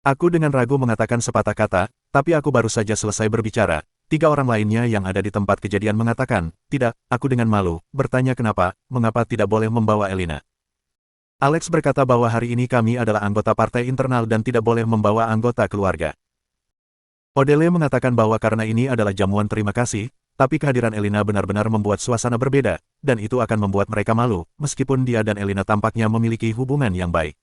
Aku dengan ragu mengatakan sepatah kata, tapi aku baru saja selesai berbicara, 3 orang lainnya yang ada di tempat kejadian mengatakan, tidak, aku dengan malu, bertanya mengapa tidak boleh membawa Elina. Alex berkata bahwa hari ini kami adalah anggota partai internal dan tidak boleh membawa anggota keluarga. Odele mengatakan bahwa karena ini adalah jamuan terima kasih, tapi kehadiran Elina benar-benar membuat suasana berbeda, dan itu akan membuat mereka malu, meskipun dia dan Elina tampaknya memiliki hubungan yang baik.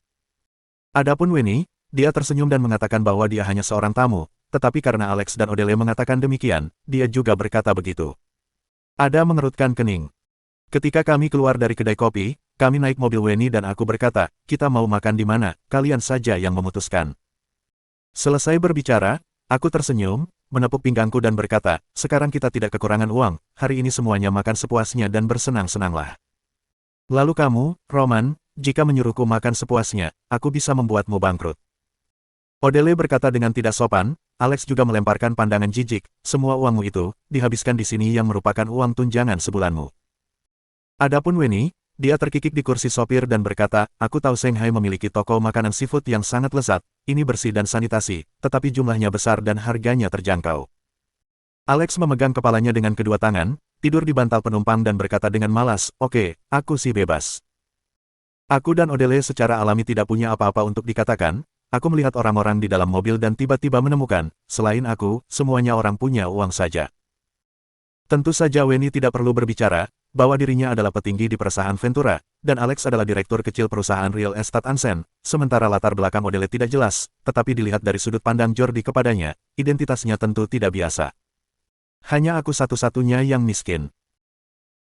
Adapun Winnie, dia tersenyum dan mengatakan bahwa dia hanya seorang tamu, tetapi karena Alex dan Odele mengatakan demikian, dia juga berkata begitu. Ada mengerutkan kening. Ketika kami keluar dari kedai kopi, kami naik mobil Winnie dan aku berkata, kita mau makan di mana, kalian saja yang memutuskan. Selesai berbicara, aku tersenyum, menepuk pinggangku dan berkata, sekarang kita tidak kekurangan uang, hari ini semuanya makan sepuasnya dan bersenang-senanglah. Lalu kamu, Roman, jika menyuruhku makan sepuasnya, aku bisa membuatmu bangkrut. Odele berkata dengan tidak sopan. Alex juga melemparkan pandangan jijik, semua uangmu itu, dihabiskan di sini yang merupakan uang tunjangan sebulanmu. Adapun Winnie, dia terkikik di kursi sopir dan berkata, aku tahu Shanghai memiliki toko makanan seafood yang sangat lezat, ini bersih dan sanitasi, tetapi jumlahnya besar dan harganya terjangkau. Alex memegang kepalanya dengan kedua tangan, tidur di bantal penumpang dan berkata dengan malas, oke, aku sih bebas. Aku dan Odele secara alami tidak punya apa-apa untuk dikatakan. Aku melihat orang-orang di dalam mobil dan tiba-tiba menemukan, selain aku, semuanya orang punya uang saja. Tentu saja Winnie tidak perlu berbicara, bahwa dirinya adalah petinggi di perusahaan Ventura, dan Alex adalah direktur kecil perusahaan real estate Ansen, sementara latar belakang Odele tidak jelas, tetapi dilihat dari sudut pandang Jordi kepadanya, identitasnya tentu tidak biasa. Hanya aku satu-satunya yang miskin.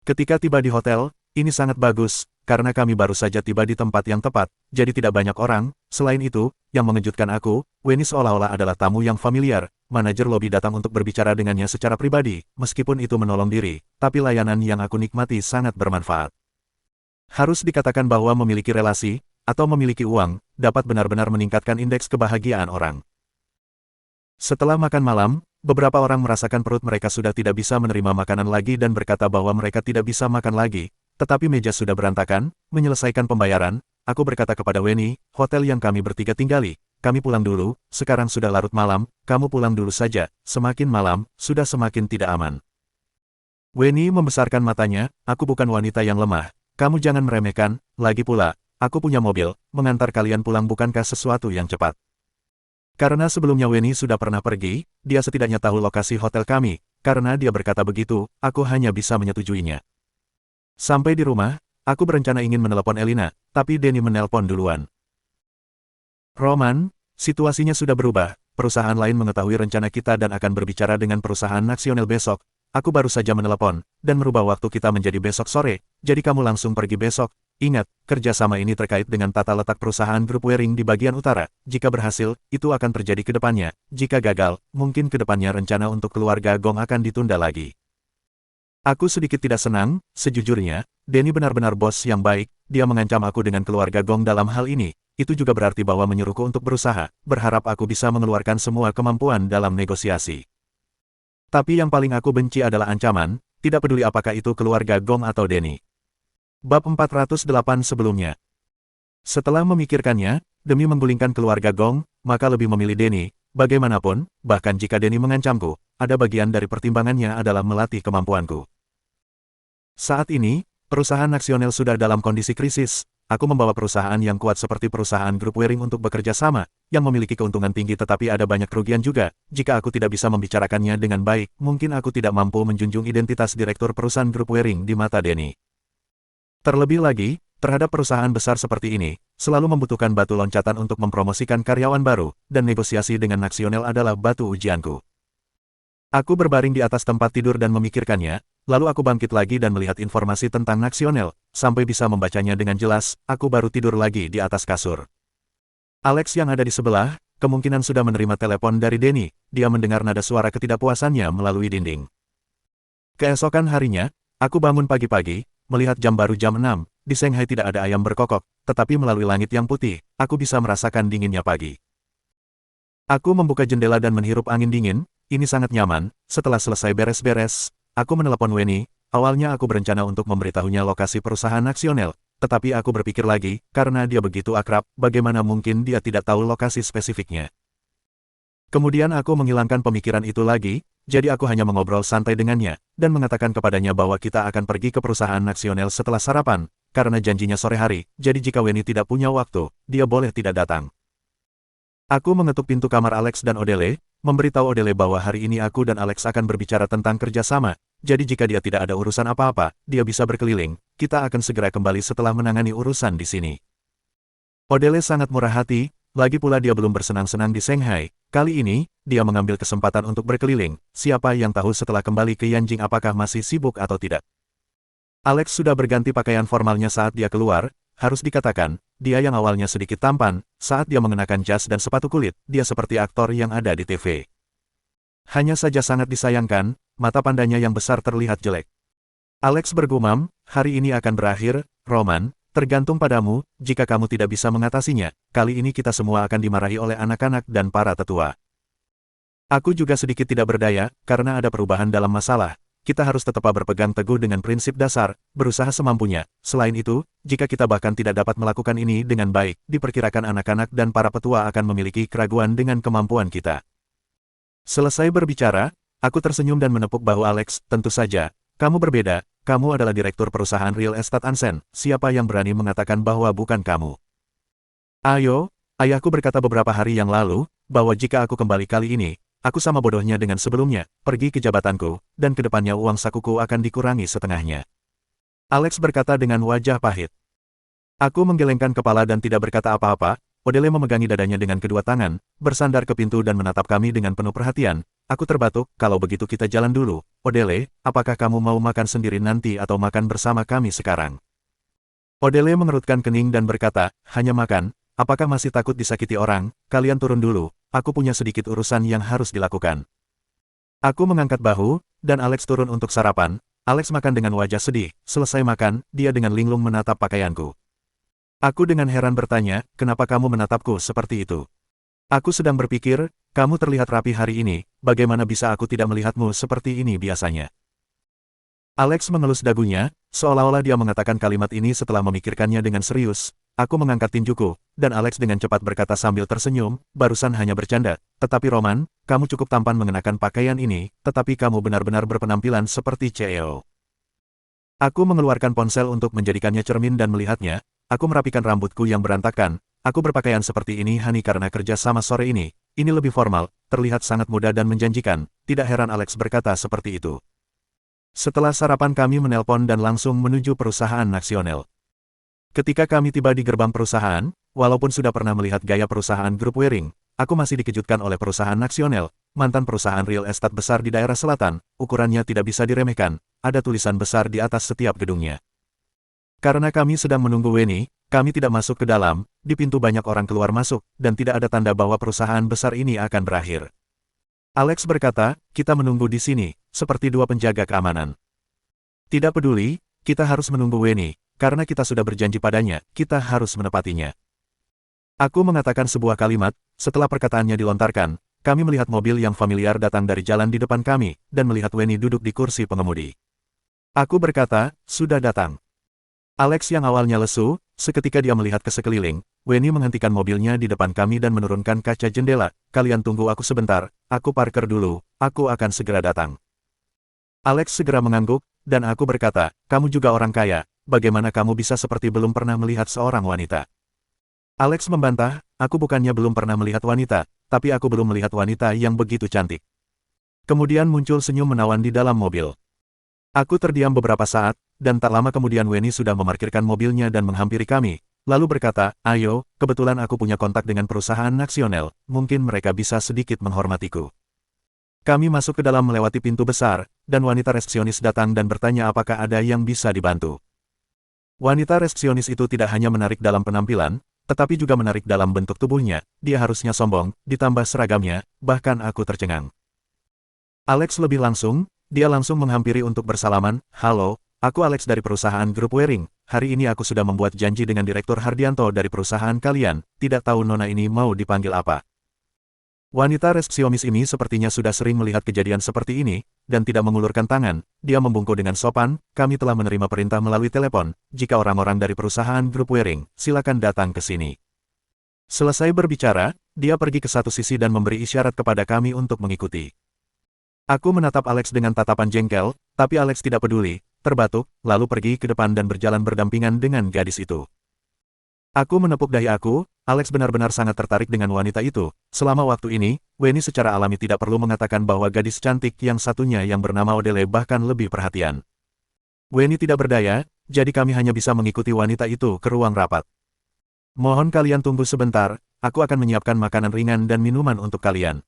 Ketika tiba di hotel, ini sangat bagus, karena kami baru saja tiba di tempat yang tepat, jadi tidak banyak orang. Selain itu, yang mengejutkan aku, Winnie seolah-olah adalah tamu yang familiar. Manajer lobi datang untuk berbicara dengannya secara pribadi, meskipun itu menolong diri, tapi layanan yang aku nikmati sangat bermanfaat. Harus dikatakan bahwa memiliki relasi, atau memiliki uang, dapat benar-benar meningkatkan indeks kebahagiaan orang. Setelah makan malam, beberapa orang merasakan perut mereka sudah tidak bisa menerima makanan lagi dan berkata bahwa mereka tidak bisa makan lagi. Tetapi meja sudah berantakan. Menyelesaikan pembayaran, aku berkata kepada Winnie, hotel yang kami bertiga tinggali, kami pulang dulu, sekarang sudah larut malam, kamu pulang dulu saja, semakin malam, sudah semakin tidak aman. Winnie membesarkan matanya, aku bukan wanita yang lemah, kamu jangan meremehkan, lagi pula, aku punya mobil, mengantar kalian pulang bukankah sesuatu yang cepat. Karena sebelumnya Winnie sudah pernah pergi, dia setidaknya tahu lokasi hotel kami, karena dia berkata begitu, aku hanya bisa menyetujuinya. Sampai di rumah, aku berencana ingin menelepon Elina, tapi Denny menelpon duluan. Roman, situasinya sudah berubah, perusahaan lain mengetahui rencana kita dan akan berbicara dengan perusahaan nasional besok. Aku baru saja menelepon, dan merubah waktu kita menjadi besok sore, jadi kamu langsung pergi besok. Ingat, kerjasama ini terkait dengan tata letak perusahaan grup Waring di bagian utara. Jika berhasil, itu akan terjadi ke depannya. Jika gagal, mungkin ke depannya rencana untuk keluarga Gong akan ditunda lagi. Aku sedikit tidak senang, sejujurnya, Denny benar-benar bos yang baik, dia mengancam aku dengan keluarga Gong dalam hal ini, itu juga berarti bahwa menyuruhku untuk berusaha, berharap aku bisa mengeluarkan semua kemampuan dalam negosiasi. Tapi yang paling aku benci adalah ancaman, tidak peduli apakah itu keluarga Gong atau Denny. Bab 408 sebelumnya. Setelah memikirkannya, demi menggulingkan keluarga Gong, maka lebih memilih Denny. Bagaimanapun, bahkan jika Denny mengancamku, ada bagian dari pertimbangannya adalah melatih kemampuanku. Saat ini, perusahaan nasional sudah dalam kondisi krisis. Aku membawa perusahaan yang kuat seperti perusahaan grup Waring untuk bekerja sama, yang memiliki keuntungan tinggi tetapi ada banyak kerugian juga. Jika aku tidak bisa membicarakannya dengan baik, mungkin aku tidak mampu menjunjung identitas direktur perusahaan grup Waring di mata Denny. Terlebih lagi, terhadap perusahaan besar seperti ini, selalu membutuhkan batu loncatan untuk mempromosikan karyawan baru, dan negosiasi dengan nasional adalah batu ujianku. Aku berbaring di atas tempat tidur dan memikirkannya, lalu aku bangkit lagi dan melihat informasi tentang nasional, sampai bisa membacanya dengan jelas, aku baru tidur lagi di atas kasur. Alex yang ada di sebelah, kemungkinan sudah menerima telepon dari Denny, dia mendengar nada suara ketidakpuasannya melalui dinding. Keesokan harinya, aku bangun pagi-pagi, melihat jam baru jam 6, di Shanghai tidak ada ayam berkokok, tetapi melalui langit yang putih, aku bisa merasakan dinginnya pagi. Aku membuka jendela dan menghirup angin dingin, ini sangat nyaman. Setelah selesai beres-beres, aku menelepon Winnie. Awalnya aku berencana untuk memberitahunya lokasi perusahaan nasional, tetapi aku berpikir lagi, karena dia begitu akrab, bagaimana mungkin dia tidak tahu lokasi spesifiknya. Kemudian aku menghilangkan pemikiran itu lagi, jadi aku hanya mengobrol santai dengannya, dan mengatakan kepadanya bahwa kita akan pergi ke perusahaan nasional setelah sarapan, karena janjinya sore hari, jadi jika Wenny tidak punya waktu, dia boleh tidak datang. Aku mengetuk pintu kamar Alex dan Odele, memberitahu Odele bahwa hari ini aku dan Alex akan berbicara tentang kerjasama, jadi jika dia tidak ada urusan apa-apa, dia bisa berkeliling, kita akan segera kembali setelah menangani urusan di sini. Odele sangat murah hati, lagi pula dia belum bersenang-senang di Shanghai. Kali ini, dia mengambil kesempatan untuk berkeliling. Siapa yang tahu setelah kembali ke Yanjing apakah masih sibuk atau tidak. Alex sudah berganti pakaian formalnya saat dia keluar. Harus dikatakan, dia yang awalnya sedikit tampan, saat dia mengenakan jas dan sepatu kulit, dia seperti aktor yang ada di TV. Hanya saja sangat disayangkan, mata pandanya yang besar terlihat jelek. Alex bergumam, hari ini akan berakhir, Roman. Tergantung padamu, jika kamu tidak bisa mengatasinya, kali ini kita semua akan dimarahi oleh anak-anak dan para tetua. Aku juga sedikit tidak berdaya, karena ada perubahan dalam masalah. Kita harus tetap berpegang teguh dengan prinsip dasar, berusaha semampunya. Selain itu, jika kita bahkan tidak dapat melakukan ini dengan baik, diperkirakan anak-anak dan para petua akan memiliki keraguan dengan kemampuan kita. Selesai berbicara, aku tersenyum dan menepuk bahu Alex, tentu saja. Kamu berbeda, kamu adalah direktur perusahaan real estate Ansen, siapa yang berani mengatakan bahwa bukan kamu? Ayo, ayahku berkata beberapa hari yang lalu, bahwa jika aku kembali kali ini, aku sama bodohnya dengan sebelumnya, pergi ke jabatanku, dan kedepannya uang sakuku akan dikurangi setengahnya. Alex berkata dengan wajah pahit. Aku menggelengkan kepala dan tidak berkata apa-apa. Odele memegangi dadanya dengan kedua tangan, bersandar ke pintu dan menatap kami dengan penuh perhatian. Aku terbatuk, kalau begitu kita jalan dulu. Odele, apakah kamu mau makan sendiri nanti atau makan bersama kami sekarang? Odele mengerutkan kening dan berkata, hanya makan, apakah masih takut disakiti orang? Kalian turun dulu, aku punya sedikit urusan yang harus dilakukan. Aku mengangkat bahu, dan Alex turun untuk sarapan. Alex makan dengan wajah sedih, selesai makan, dia dengan linglung menatap pakaianku. Aku dengan heran bertanya, kenapa kamu menatapku seperti itu? Aku sedang berpikir, kamu terlihat rapi hari ini, bagaimana bisa aku tidak melihatmu seperti ini biasanya? Alex mengelus dagunya, seolah-olah dia mengatakan kalimat ini setelah memikirkannya dengan serius. Aku mengangkat tinjuku, dan Alex dengan cepat berkata sambil tersenyum, barusan hanya bercanda. Tetapi Roman, kamu cukup tampan mengenakan pakaian ini, tetapi kamu benar-benar berpenampilan seperti CEO. Aku mengeluarkan ponsel untuk menjadikannya cermin dan melihatnya. Aku merapikan rambutku yang berantakan. Aku berpakaian seperti ini hanya karena kerja sama sore ini. Ini lebih formal, terlihat sangat muda dan menjanjikan. Tidak heran Alex berkata seperti itu. Setelah sarapan kami menelpon dan langsung menuju perusahaan nasional. Ketika kami tiba di gerbang perusahaan, walaupun sudah pernah melihat gaya perusahaan grup Waring, aku masih dikejutkan oleh perusahaan nasional, mantan perusahaan real estate besar di daerah selatan. Ukurannya tidak bisa diremehkan, ada tulisan besar di atas setiap gedungnya. Karena kami sedang menunggu Wenny, kami tidak masuk ke dalam, di pintu banyak orang keluar masuk, dan tidak ada tanda bahwa perusahaan besar ini akan berakhir. Alex berkata, kita menunggu di sini, seperti dua penjaga keamanan. Tidak peduli, kita harus menunggu Wenny, karena kita sudah berjanji padanya, kita harus menepatinya. Aku mengatakan sebuah kalimat, setelah perkataannya dilontarkan, kami melihat mobil yang familiar datang dari jalan di depan kami, dan melihat Wenny duduk di kursi pengemudi. Aku berkata, sudah datang. Alex yang awalnya lesu, seketika dia melihat ke sekeliling. Wenny menghentikan mobilnya di depan kami dan menurunkan kaca jendela. Kalian tunggu aku sebentar, aku parkir dulu, aku akan segera datang. Alex segera mengangguk, dan aku berkata, kamu juga orang kaya, bagaimana kamu bisa seperti belum pernah melihat seorang wanita? Alex membantah, aku bukannya belum pernah melihat wanita, tapi aku belum melihat wanita yang begitu cantik. Kemudian muncul senyum menawan di dalam mobil. Aku terdiam beberapa saat, dan tak lama kemudian Wenny sudah memarkirkan mobilnya dan menghampiri kami, lalu berkata, ayo, kebetulan aku punya kontak dengan perusahaan nasional, mungkin mereka bisa sedikit menghormatiku. Kami masuk ke dalam melewati pintu besar, dan wanita resepsionis datang dan bertanya apakah ada yang bisa dibantu. Wanita resepsionis itu tidak hanya menarik dalam penampilan, tetapi juga menarik dalam bentuk tubuhnya, dia harusnya sombong, ditambah seragamnya, bahkan aku tercengang. Alex lebih langsung, dia langsung menghampiri untuk bersalaman, halo, aku Alex dari perusahaan grup Waring, hari ini aku sudah membuat janji dengan Direktur Hardianto dari perusahaan kalian, tidak tahu nona ini mau dipanggil apa. Wanita resepsionis ini sepertinya sudah sering melihat kejadian seperti ini, dan tidak mengulurkan tangan, dia membungkuk dengan sopan, kami telah menerima perintah melalui telepon, jika orang-orang dari perusahaan grup Waring, silakan datang ke sini. Selesai berbicara, dia pergi ke satu sisi dan memberi isyarat kepada kami untuk mengikuti. Aku menatap Alex dengan tatapan jengkel, tapi Alex tidak peduli, terbatuk, lalu pergi ke depan dan berjalan berdampingan dengan gadis itu. Aku menepuk dahi aku, Alex benar-benar sangat tertarik dengan wanita itu. Selama waktu ini, Weni secara alami tidak perlu mengatakan bahwa gadis cantik yang satunya yang bernama Odele bahkan lebih perhatian. Weni tidak berdaya, jadi kami hanya bisa mengikuti wanita itu ke ruang rapat. Mohon kalian tunggu sebentar, aku akan menyiapkan makanan ringan dan minuman untuk kalian.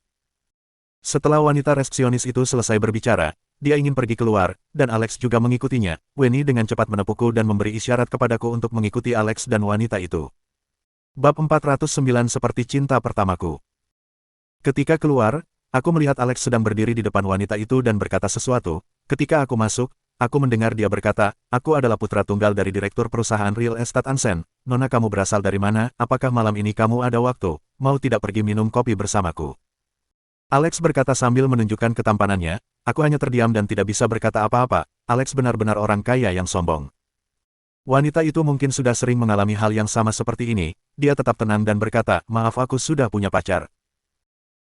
Setelah wanita resepsionis itu selesai berbicara, dia ingin pergi keluar, dan Alex juga mengikutinya. Weni dengan cepat menepukku dan memberi isyarat kepadaku untuk mengikuti Alex dan wanita itu. Bab 409 seperti cinta pertamaku. Ketika keluar, aku melihat Alex sedang berdiri di depan wanita itu dan berkata sesuatu. Ketika aku masuk, aku mendengar dia berkata, "Aku adalah putra tunggal dari direktur perusahaan Real Estate Ansen. Nona, kamu berasal dari mana? Apakah malam ini kamu ada waktu? Mau tidak pergi minum kopi bersamaku?" Alex berkata sambil menunjukkan ketampanannya. Aku hanya terdiam dan tidak bisa berkata apa-apa. Alex benar-benar orang kaya yang sombong. Wanita itu mungkin sudah sering mengalami hal yang sama seperti ini. Dia tetap tenang dan berkata, "Maaf, aku sudah punya pacar."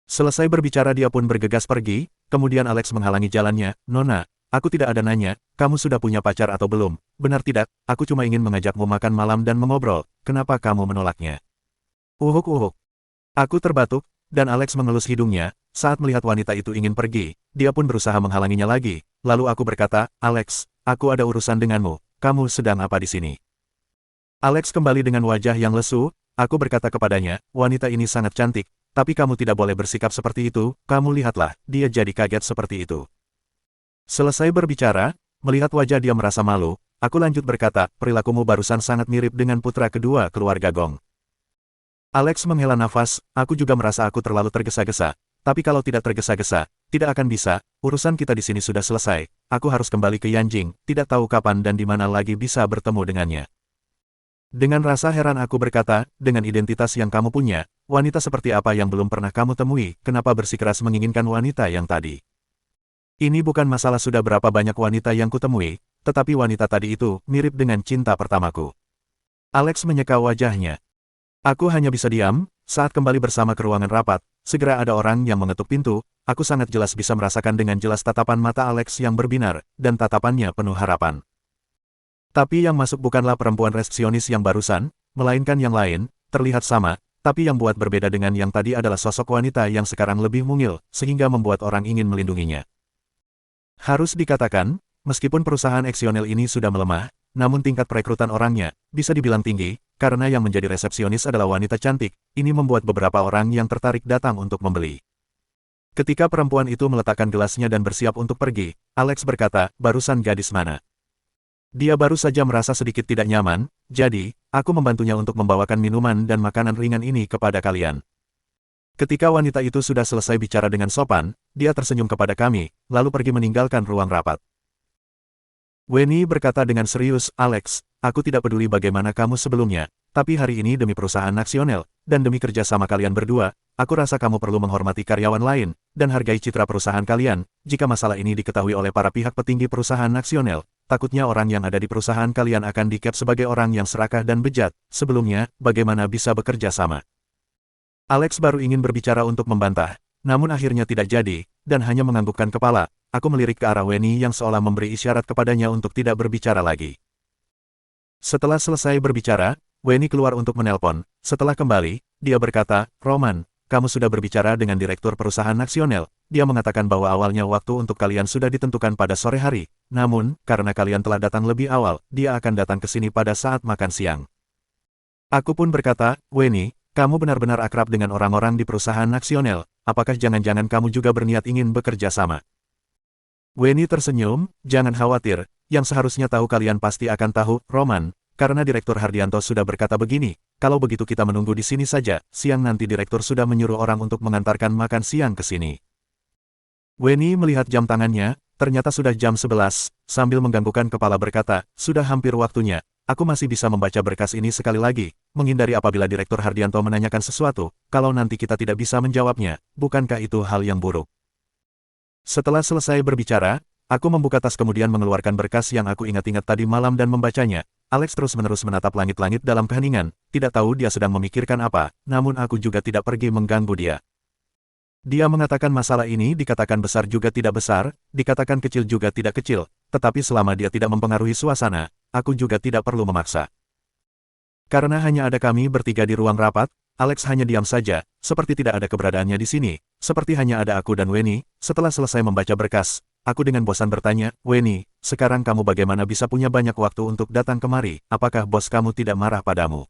Selesai berbicara dia pun bergegas pergi. Kemudian Alex menghalangi jalannya. "Nona, aku tidak ada nanya, kamu sudah punya pacar atau belum? Benar tidak? Aku cuma ingin mengajakmu makan malam dan mengobrol. Kenapa kamu menolaknya?" Uhuk-uhuk. Aku terbatuk, dan Alex mengelus hidungnya. Saat melihat wanita itu ingin pergi, dia pun berusaha menghalanginya lagi. Lalu aku berkata, "Alex, aku ada urusan denganmu. Kamu sedang apa di sini?" Alex kembali dengan wajah yang lesu. Aku berkata kepadanya, "Wanita ini sangat cantik, tapi kamu tidak boleh bersikap seperti itu. Kamu lihatlah, dia jadi kaget seperti itu." Selesai berbicara, melihat wajah dia merasa malu, aku lanjut berkata, "Perilakumu barusan sangat mirip dengan putra kedua keluarga Gong." Alex menghela nafas, aku juga merasa aku terlalu tergesa-gesa. Tapi kalau tidak tergesa-gesa, tidak akan bisa, urusan kita di sini sudah selesai, aku harus kembali ke Yanjing, tidak tahu kapan dan di mana lagi bisa bertemu dengannya. Dengan rasa heran aku berkata, "Dengan identitas yang kamu punya, wanita seperti apa yang belum pernah kamu temui, kenapa bersikeras menginginkan wanita yang tadi?" Ini bukan masalah sudah berapa banyak wanita yang kutemui, tetapi wanita tadi itu mirip dengan cinta pertamaku. Alex menyeka wajahnya. Aku hanya bisa diam. Saat kembali bersama ke ruangan rapat, segera ada orang yang mengetuk pintu. Aku sangat jelas bisa merasakan dengan jelas tatapan mata Alex yang berbinar, dan tatapannya penuh harapan. Tapi yang masuk bukanlah perempuan resepsionis yang barusan, melainkan yang lain, terlihat sama, tapi yang buat berbeda dengan yang tadi adalah sosok wanita yang sekarang lebih mungil, sehingga membuat orang ingin melindunginya. Harus dikatakan, meskipun perusahaan Eksionel ini sudah melemah, namun tingkat perekrutan orangnya bisa dibilang tinggi, karena yang menjadi resepsionis adalah wanita cantik. Ini membuat beberapa orang yang tertarik datang untuk membeli. Ketika perempuan itu meletakkan gelasnya dan bersiap untuk pergi, Alex berkata, "Barusan gadis mana?" Dia baru saja merasa sedikit tidak nyaman, jadi, aku membantunya untuk membawakan minuman dan makanan ringan ini kepada kalian. Ketika wanita itu sudah selesai bicara dengan sopan, dia tersenyum kepada kami, lalu pergi meninggalkan ruang rapat. Weni berkata dengan serius, "Alex, aku tidak peduli bagaimana kamu sebelumnya, tapi hari ini demi perusahaan Nasional, dan demi kerja sama kalian berdua, aku rasa kamu perlu menghormati karyawan lain, dan hargai citra perusahaan kalian. Jika masalah ini diketahui oleh para pihak petinggi perusahaan Nasional, takutnya orang yang ada di perusahaan kalian akan dicap sebagai orang yang serakah dan bejat. Sebelumnya, bagaimana bisa bekerja sama?" Alex baru ingin berbicara untuk membantah, namun akhirnya tidak jadi, dan hanya menganggukkan kepala. Aku melirik ke arah Weni yang seolah memberi isyarat kepadanya untuk tidak berbicara lagi. Setelah selesai berbicara, Weni keluar untuk menelpon. Setelah kembali, dia berkata, "Roman, kamu sudah berbicara dengan direktur perusahaan Nasional. Dia mengatakan bahwa awalnya waktu untuk kalian sudah ditentukan pada sore hari. Namun, karena kalian telah datang lebih awal, dia akan datang ke sini pada saat makan siang." Aku pun berkata, "Weni, kamu benar-benar akrab dengan orang-orang di perusahaan Nasional. Apakah jangan-jangan kamu juga berniat ingin bekerja sama?" Weni tersenyum, "Jangan khawatir, yang seharusnya tahu kalian pasti akan tahu, Roman, karena Direktur Hardianto sudah berkata begini, kalau begitu kita menunggu di sini saja, siang nanti Direktur sudah menyuruh orang untuk mengantarkan makan siang ke sini." Weni melihat jam tangannya, ternyata sudah jam 11, sambil mengganggukan kepala berkata, "Sudah hampir waktunya, aku masih bisa membaca berkas ini sekali lagi, menghindari apabila Direktur Hardianto menanyakan sesuatu, kalau nanti kita tidak bisa menjawabnya, bukankah itu hal yang buruk?" Setelah selesai berbicara, aku membuka tas kemudian mengeluarkan berkas yang aku ingat-ingat tadi malam dan membacanya. Alex terus-menerus menatap langit-langit dalam keheningan, tidak tahu dia sedang memikirkan apa, namun aku juga tidak pergi mengganggu dia. Dia mengatakan masalah ini dikatakan besar juga tidak besar, dikatakan kecil juga tidak kecil, tetapi selama dia tidak mempengaruhi suasana, aku juga tidak perlu memaksa. Karena hanya ada kami bertiga di ruang rapat, Alex hanya diam saja, seperti tidak ada keberadaannya di sini, seperti hanya ada aku dan Wenny. Setelah selesai membaca berkas, aku dengan bosan bertanya, Wenny, sekarang kamu bagaimana bisa punya banyak waktu untuk datang kemari, apakah bos kamu tidak marah padamu?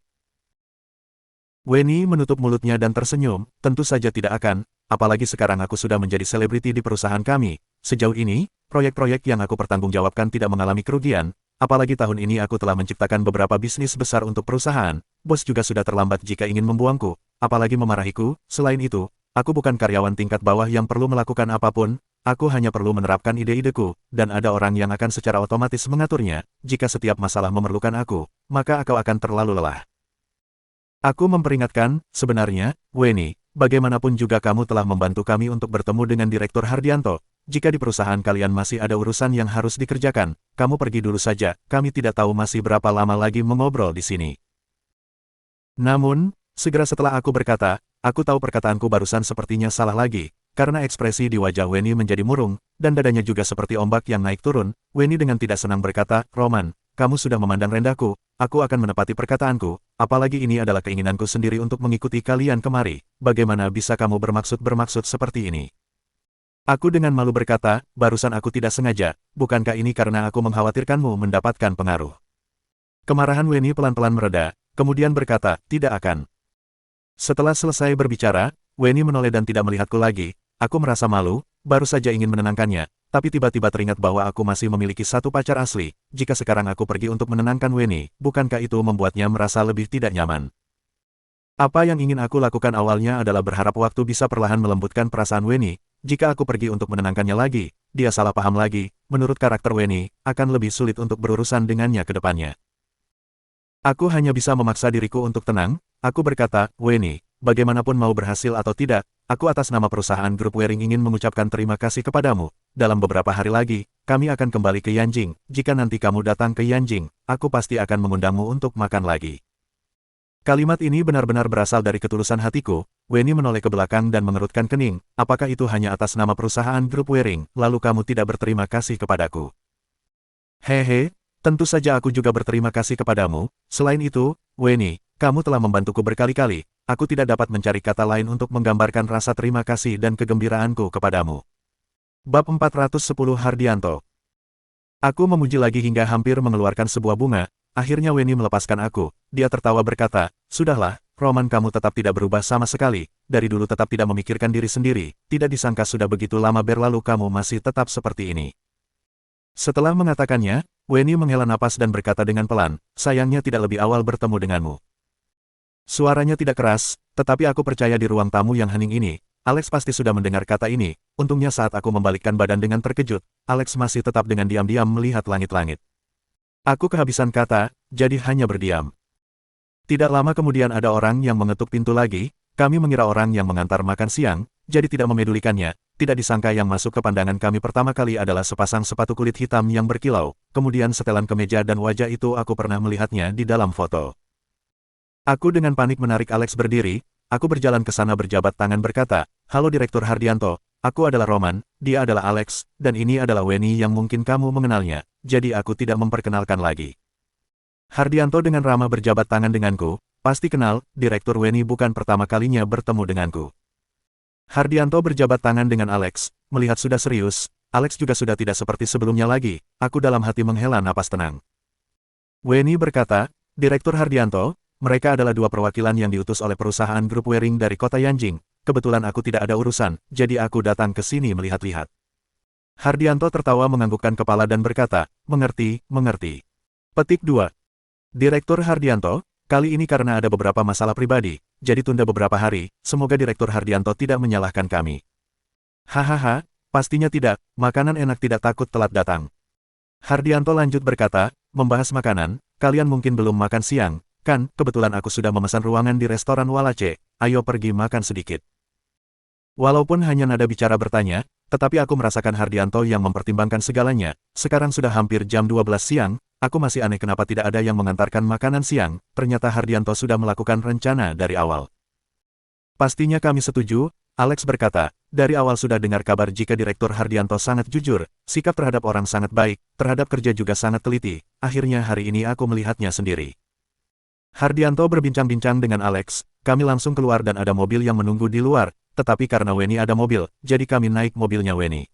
Wenny menutup mulutnya dan tersenyum, tentu saja tidak akan, apalagi sekarang aku sudah menjadi selebriti di perusahaan kami. Sejauh ini, proyek-proyek yang aku pertanggungjawabkan tidak mengalami kerugian, apalagi tahun ini aku telah menciptakan beberapa bisnis besar untuk perusahaan. Bos juga sudah terlambat jika ingin membuangku, apalagi memarahiku. Selain itu, aku bukan karyawan tingkat bawah yang perlu melakukan apapun, aku hanya perlu menerapkan ide-ideku, dan ada orang yang akan secara otomatis mengaturnya. Jika setiap masalah memerlukan aku, maka aku akan terlalu lelah. Aku memperingatkan, sebenarnya, Wenny, bagaimanapun juga kamu telah membantu kami untuk bertemu dengan Direktur Hardianto. Jika di perusahaan kalian masih ada urusan yang harus dikerjakan, kamu pergi dulu saja, kami tidak tahu masih berapa lama lagi mengobrol di sini. Namun, segera setelah aku berkata, aku tahu perkataanku barusan sepertinya salah lagi, karena ekspresi di wajah Wenny menjadi murung, dan dadanya juga seperti ombak yang naik turun. Wenny dengan tidak senang berkata, Roman, kamu sudah memandang rendahku, aku akan menepati perkataanku, apalagi ini adalah keinginanku sendiri untuk mengikuti kalian kemari, bagaimana bisa kamu bermaksud seperti ini? Aku dengan malu berkata, barusan aku tidak sengaja, bukankah ini karena aku mengkhawatirkanmu mendapatkan pengaruh? Kemarahan Wenny pelan-pelan mereda, kemudian berkata, tidak akan. Setelah selesai berbicara, Wenny menoleh dan tidak melihatku lagi, aku merasa malu, baru saja ingin menenangkannya, tapi tiba-tiba teringat bahwa aku masih memiliki satu pacar asli. Jika sekarang aku pergi untuk menenangkan Wenny, bukankah itu membuatnya merasa lebih tidak nyaman? Apa yang ingin aku lakukan awalnya adalah berharap waktu bisa perlahan melembutkan perasaan Wenny. Jika aku pergi untuk menenangkannya lagi, dia salah paham lagi. Menurut karakter Wenny, akan lebih sulit untuk berurusan dengannya ke depannya. Aku hanya bisa memaksa diriku untuk tenang. Aku berkata, Wenny, bagaimanapun mau berhasil atau tidak, aku atas nama perusahaan grup Waring ingin mengucapkan terima kasih kepadamu. Dalam beberapa hari lagi, kami akan kembali ke Yanjing. Jika nanti kamu datang ke Yanjing, aku pasti akan mengundangmu untuk makan lagi. Kalimat ini benar-benar berasal dari ketulusan hatiku. Wenny menoleh ke belakang dan mengerutkan kening. Apakah itu hanya atas nama perusahaan grup Waring, lalu kamu tidak berterima kasih kepadaku? Hehe, tentu saja aku juga berterima kasih kepadamu. Selain itu, Wenny, kamu telah membantuku berkali-kali. Aku tidak dapat mencari kata lain untuk menggambarkan rasa terima kasih dan kegembiraanku kepadamu. Bab 410 Hardianto. Aku memuji lagi hingga hampir mengeluarkan sebuah bunga. Akhirnya Wenny melepaskan aku. Dia tertawa berkata, sudahlah, Roman, kamu tetap tidak berubah sama sekali. Dari dulu tetap tidak memikirkan diri sendiri. Tidak disangka sudah begitu lama berlalu kamu masih tetap seperti ini. Setelah mengatakannya, Wenny menghela napas dan berkata dengan pelan, sayangnya tidak lebih awal bertemu denganmu. Suaranya tidak keras, tetapi aku percaya di ruang tamu yang hening ini, Alex pasti sudah mendengar kata ini. Untungnya saat aku membalikkan badan dengan terkejut, Alex masih tetap dengan diam-diam melihat langit-langit. Aku kehabisan kata, jadi hanya berdiam. Tidak lama kemudian ada orang yang mengetuk pintu lagi. Kami mengira orang yang mengantar makan siang, jadi tidak memedulikannya. Tidak disangka yang masuk ke pandangan kami pertama kali adalah sepasang sepatu kulit hitam yang berkilau, kemudian setelan kemeja dan wajah itu aku pernah melihatnya di dalam foto. Aku dengan panik menarik Alex berdiri. Aku berjalan ke sana berjabat tangan berkata, halo Direktur Hardianto, aku adalah Roman, dia adalah Alex, dan ini adalah Wenny yang mungkin kamu mengenalnya, jadi aku tidak memperkenalkan lagi. Hardianto dengan ramah berjabat tangan denganku, pasti kenal, Direktur Wenny bukan pertama kalinya bertemu denganku. Hardianto berjabat tangan dengan Alex, melihat sudah serius, Alex juga sudah tidak seperti sebelumnya lagi, aku dalam hati menghela napas tenang. Wenny berkata, Direktur Hardianto, mereka adalah dua perwakilan yang diutus oleh perusahaan grup Waring dari kota Yanjing. Kebetulan aku tidak ada urusan, jadi aku datang ke sini melihat-lihat. Hardianto tertawa menganggukkan kepala dan berkata, mengerti, mengerti. Petik 2. Direktur Hardianto, kali ini karena ada beberapa masalah pribadi, jadi tunda beberapa hari, semoga Direktur Hardianto tidak menyalahkan kami. Hahaha, pastinya tidak, makanan enak tidak takut telat datang. Hardianto lanjut berkata, membahas makanan, kalian mungkin belum makan siang, kan, kebetulan aku sudah memesan ruangan di restoran Walace, ayo pergi makan sedikit. Walaupun hanya nada bicara bertanya, tetapi aku merasakan Hardianto yang mempertimbangkan segalanya. Sekarang sudah hampir jam 12 siang, aku masih aneh kenapa tidak ada yang mengantarkan makanan siang, ternyata Hardianto sudah melakukan rencana dari awal. Pastinya kami setuju, Alex berkata. Dari awal sudah dengar kabar jika Direktur Hardianto sangat jujur, sikap terhadap orang sangat baik, terhadap kerja juga sangat teliti. Akhirnya hari ini aku melihatnya sendiri. Hardianto berbincang-bincang dengan Alex, kami langsung keluar dan ada mobil yang menunggu di luar, tetapi karena Weni ada mobil, jadi kami naik mobilnya Weni.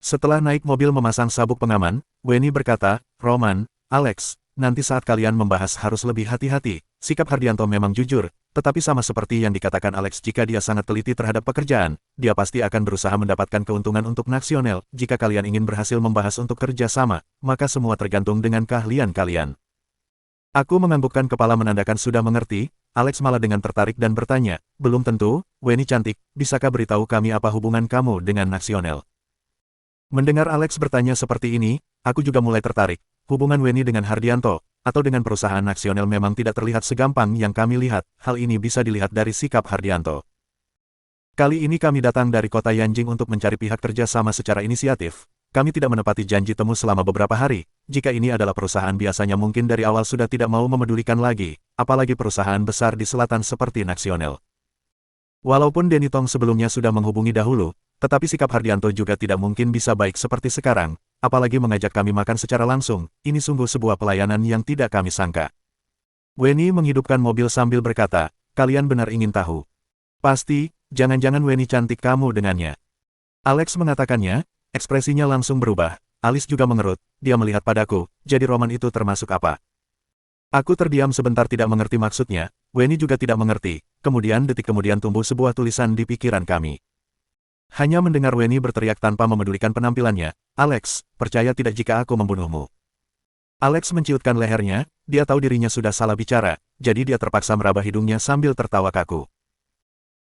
Setelah naik mobil memasang sabuk pengaman, Weni berkata, Roman, Alex, nanti saat kalian membahas harus lebih hati-hati. Sikap Hardianto memang jujur, tetapi sama seperti yang dikatakan Alex, jika dia sangat teliti terhadap pekerjaan, dia pasti akan berusaha mendapatkan keuntungan untuk Nasional. Jika kalian ingin berhasil membahas untuk kerja sama, maka semua tergantung dengan keahlian kalian. Aku menganggukkan kepala menandakan sudah mengerti. Alex malah dengan tertarik dan bertanya, belum tentu, Weni cantik, bisakah beritahu kami apa hubungan kamu dengan Nasional? Mendengar Alex bertanya seperti ini, aku juga mulai tertarik. Hubungan Weni dengan Hardianto, atau dengan perusahaan Nasional memang tidak terlihat segampang yang kami lihat. Hal ini bisa dilihat dari sikap Hardianto. Kali ini kami datang dari kota Yanjing untuk mencari pihak kerja sama secara inisiatif. Kami tidak menepati janji temu selama beberapa hari. Jika ini adalah perusahaan biasanya mungkin dari awal sudah tidak mau memedulikan lagi, apalagi perusahaan besar di selatan seperti Nasional. Walaupun Denny Tong sebelumnya sudah menghubungi dahulu, tetapi sikap Hardianto juga tidak mungkin bisa baik seperti sekarang, apalagi mengajak kami makan secara langsung. Ini sungguh sebuah pelayanan yang tidak kami sangka. Weni menghidupkan mobil sambil berkata, kalian benar ingin tahu. Pasti, jangan-jangan Weni cantik kamu dengannya. Alex mengatakannya, ekspresinya langsung berubah. Alice juga mengerut, dia melihat padaku, jadi roman itu termasuk apa? Aku terdiam sebentar tidak mengerti maksudnya, Weni juga tidak mengerti, kemudian detik kemudian tumbuh sebuah tulisan di pikiran kami. Hanya mendengar Weni berteriak tanpa memedulikan penampilannya, Alex, percaya tidak jika aku membunuhmu. Alex menciutkan lehernya, dia tahu dirinya sudah salah bicara, jadi dia terpaksa meraba hidungnya sambil tertawa kaku.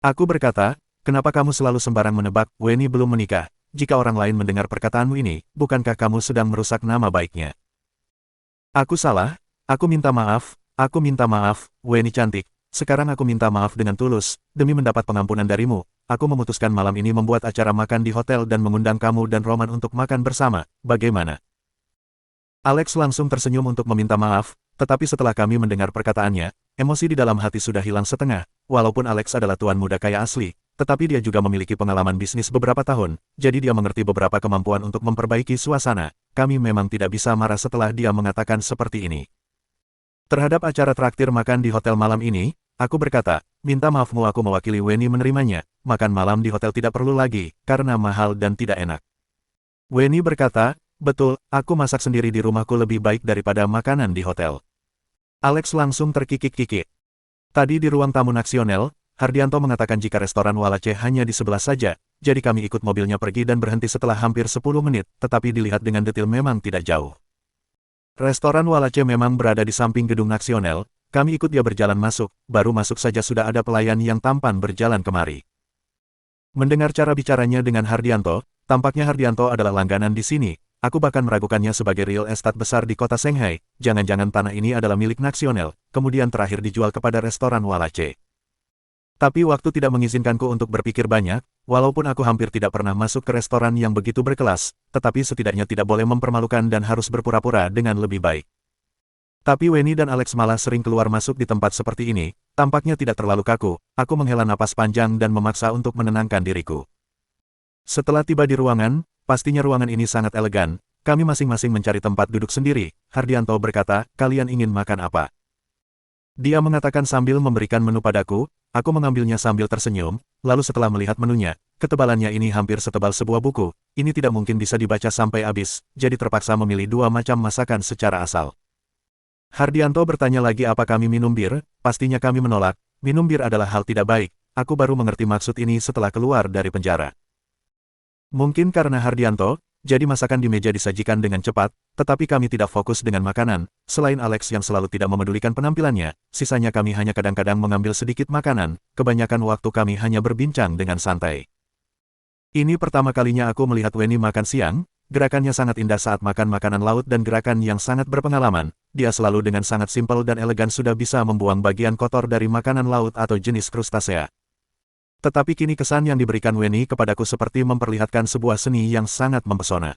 Aku berkata, kenapa kamu selalu sembarang menebak, Weni belum menikah, jika orang lain mendengar perkataanmu ini, bukankah kamu sedang merusak nama baiknya? Aku salah, aku minta maaf, Weni cantik, sekarang aku minta maaf dengan tulus, demi mendapat pengampunan darimu. Aku memutuskan malam ini membuat acara makan di hotel dan mengundang kamu dan Roman untuk makan bersama, bagaimana? Alex langsung tersenyum untuk meminta maaf, tetapi setelah kami mendengar perkataannya, emosi di dalam hati sudah hilang setengah. Walaupun Alex adalah tuan muda kaya asli, tetapi dia juga memiliki pengalaman bisnis beberapa tahun, jadi dia mengerti beberapa kemampuan untuk memperbaiki suasana. Kami memang tidak bisa marah setelah dia mengatakan seperti ini. Terhadap acara traktir makan di hotel malam ini, aku berkata, minta maafmu aku mewakili Weni menerimanya, makan malam di hotel tidak perlu lagi, karena mahal dan tidak enak. Weni berkata, betul, aku masak sendiri di rumahku lebih baik daripada makanan di hotel. Alex langsung terkikik-kikik. Tadi di ruang tamu Nasional, Hardianto mengatakan jika restoran Walace hanya di sebelah saja, jadi kami ikut mobilnya pergi dan berhenti setelah hampir 10 menit, tetapi dilihat dengan detail memang tidak jauh. Restoran Walace memang berada di samping gedung Nasional, kami ikut dia berjalan masuk, baru masuk saja sudah ada pelayan yang tampan berjalan kemari. Mendengar cara bicaranya dengan Hardianto, tampaknya Hardianto adalah langganan di sini, aku bahkan meragukannya sebagai real estate besar di kota Shanghai, jangan-jangan tanah ini adalah milik Nasional, kemudian terakhir dijual kepada restoran Walace. Tapi waktu tidak mengizinkanku untuk berpikir banyak, walaupun aku hampir tidak pernah masuk ke restoran yang begitu berkelas, tetapi setidaknya tidak boleh mempermalukan dan harus berpura-pura dengan lebih baik. Tapi Weni dan Alex malah sering keluar masuk di tempat seperti ini, tampaknya tidak terlalu kaku, aku menghela napas panjang dan memaksa untuk menenangkan diriku. Setelah tiba di ruangan, pastinya ruangan ini sangat elegan, kami masing-masing mencari tempat duduk sendiri. Hardianto berkata, kalian ingin makan apa? Dia mengatakan sambil memberikan menu padaku, aku mengambilnya sambil tersenyum, lalu setelah melihat menunya, ketebalannya ini hampir setebal sebuah buku, ini tidak mungkin bisa dibaca sampai habis, jadi terpaksa memilih dua macam masakan secara asal. Hardianto bertanya lagi apa kami minum bir, pastinya kami menolak, minum bir adalah hal tidak baik, aku baru mengerti maksud ini setelah keluar dari penjara. Mungkin karena Hardianto, jadi masakan di meja disajikan dengan cepat, tetapi kami tidak fokus dengan makanan, selain Alex yang selalu tidak memedulikan penampilannya, sisanya kami hanya kadang-kadang mengambil sedikit makanan, kebanyakan waktu kami hanya berbincang dengan santai. Ini pertama kalinya aku melihat Weni makan siang, gerakannya sangat indah saat makan makanan laut dan gerakan yang sangat berpengalaman, dia selalu dengan sangat simpel dan elegan sudah bisa membuang bagian kotor dari makanan laut atau jenis krustasea. Tetapi kini kesan yang diberikan Weni kepadaku seperti memperlihatkan sebuah seni yang sangat mempesona.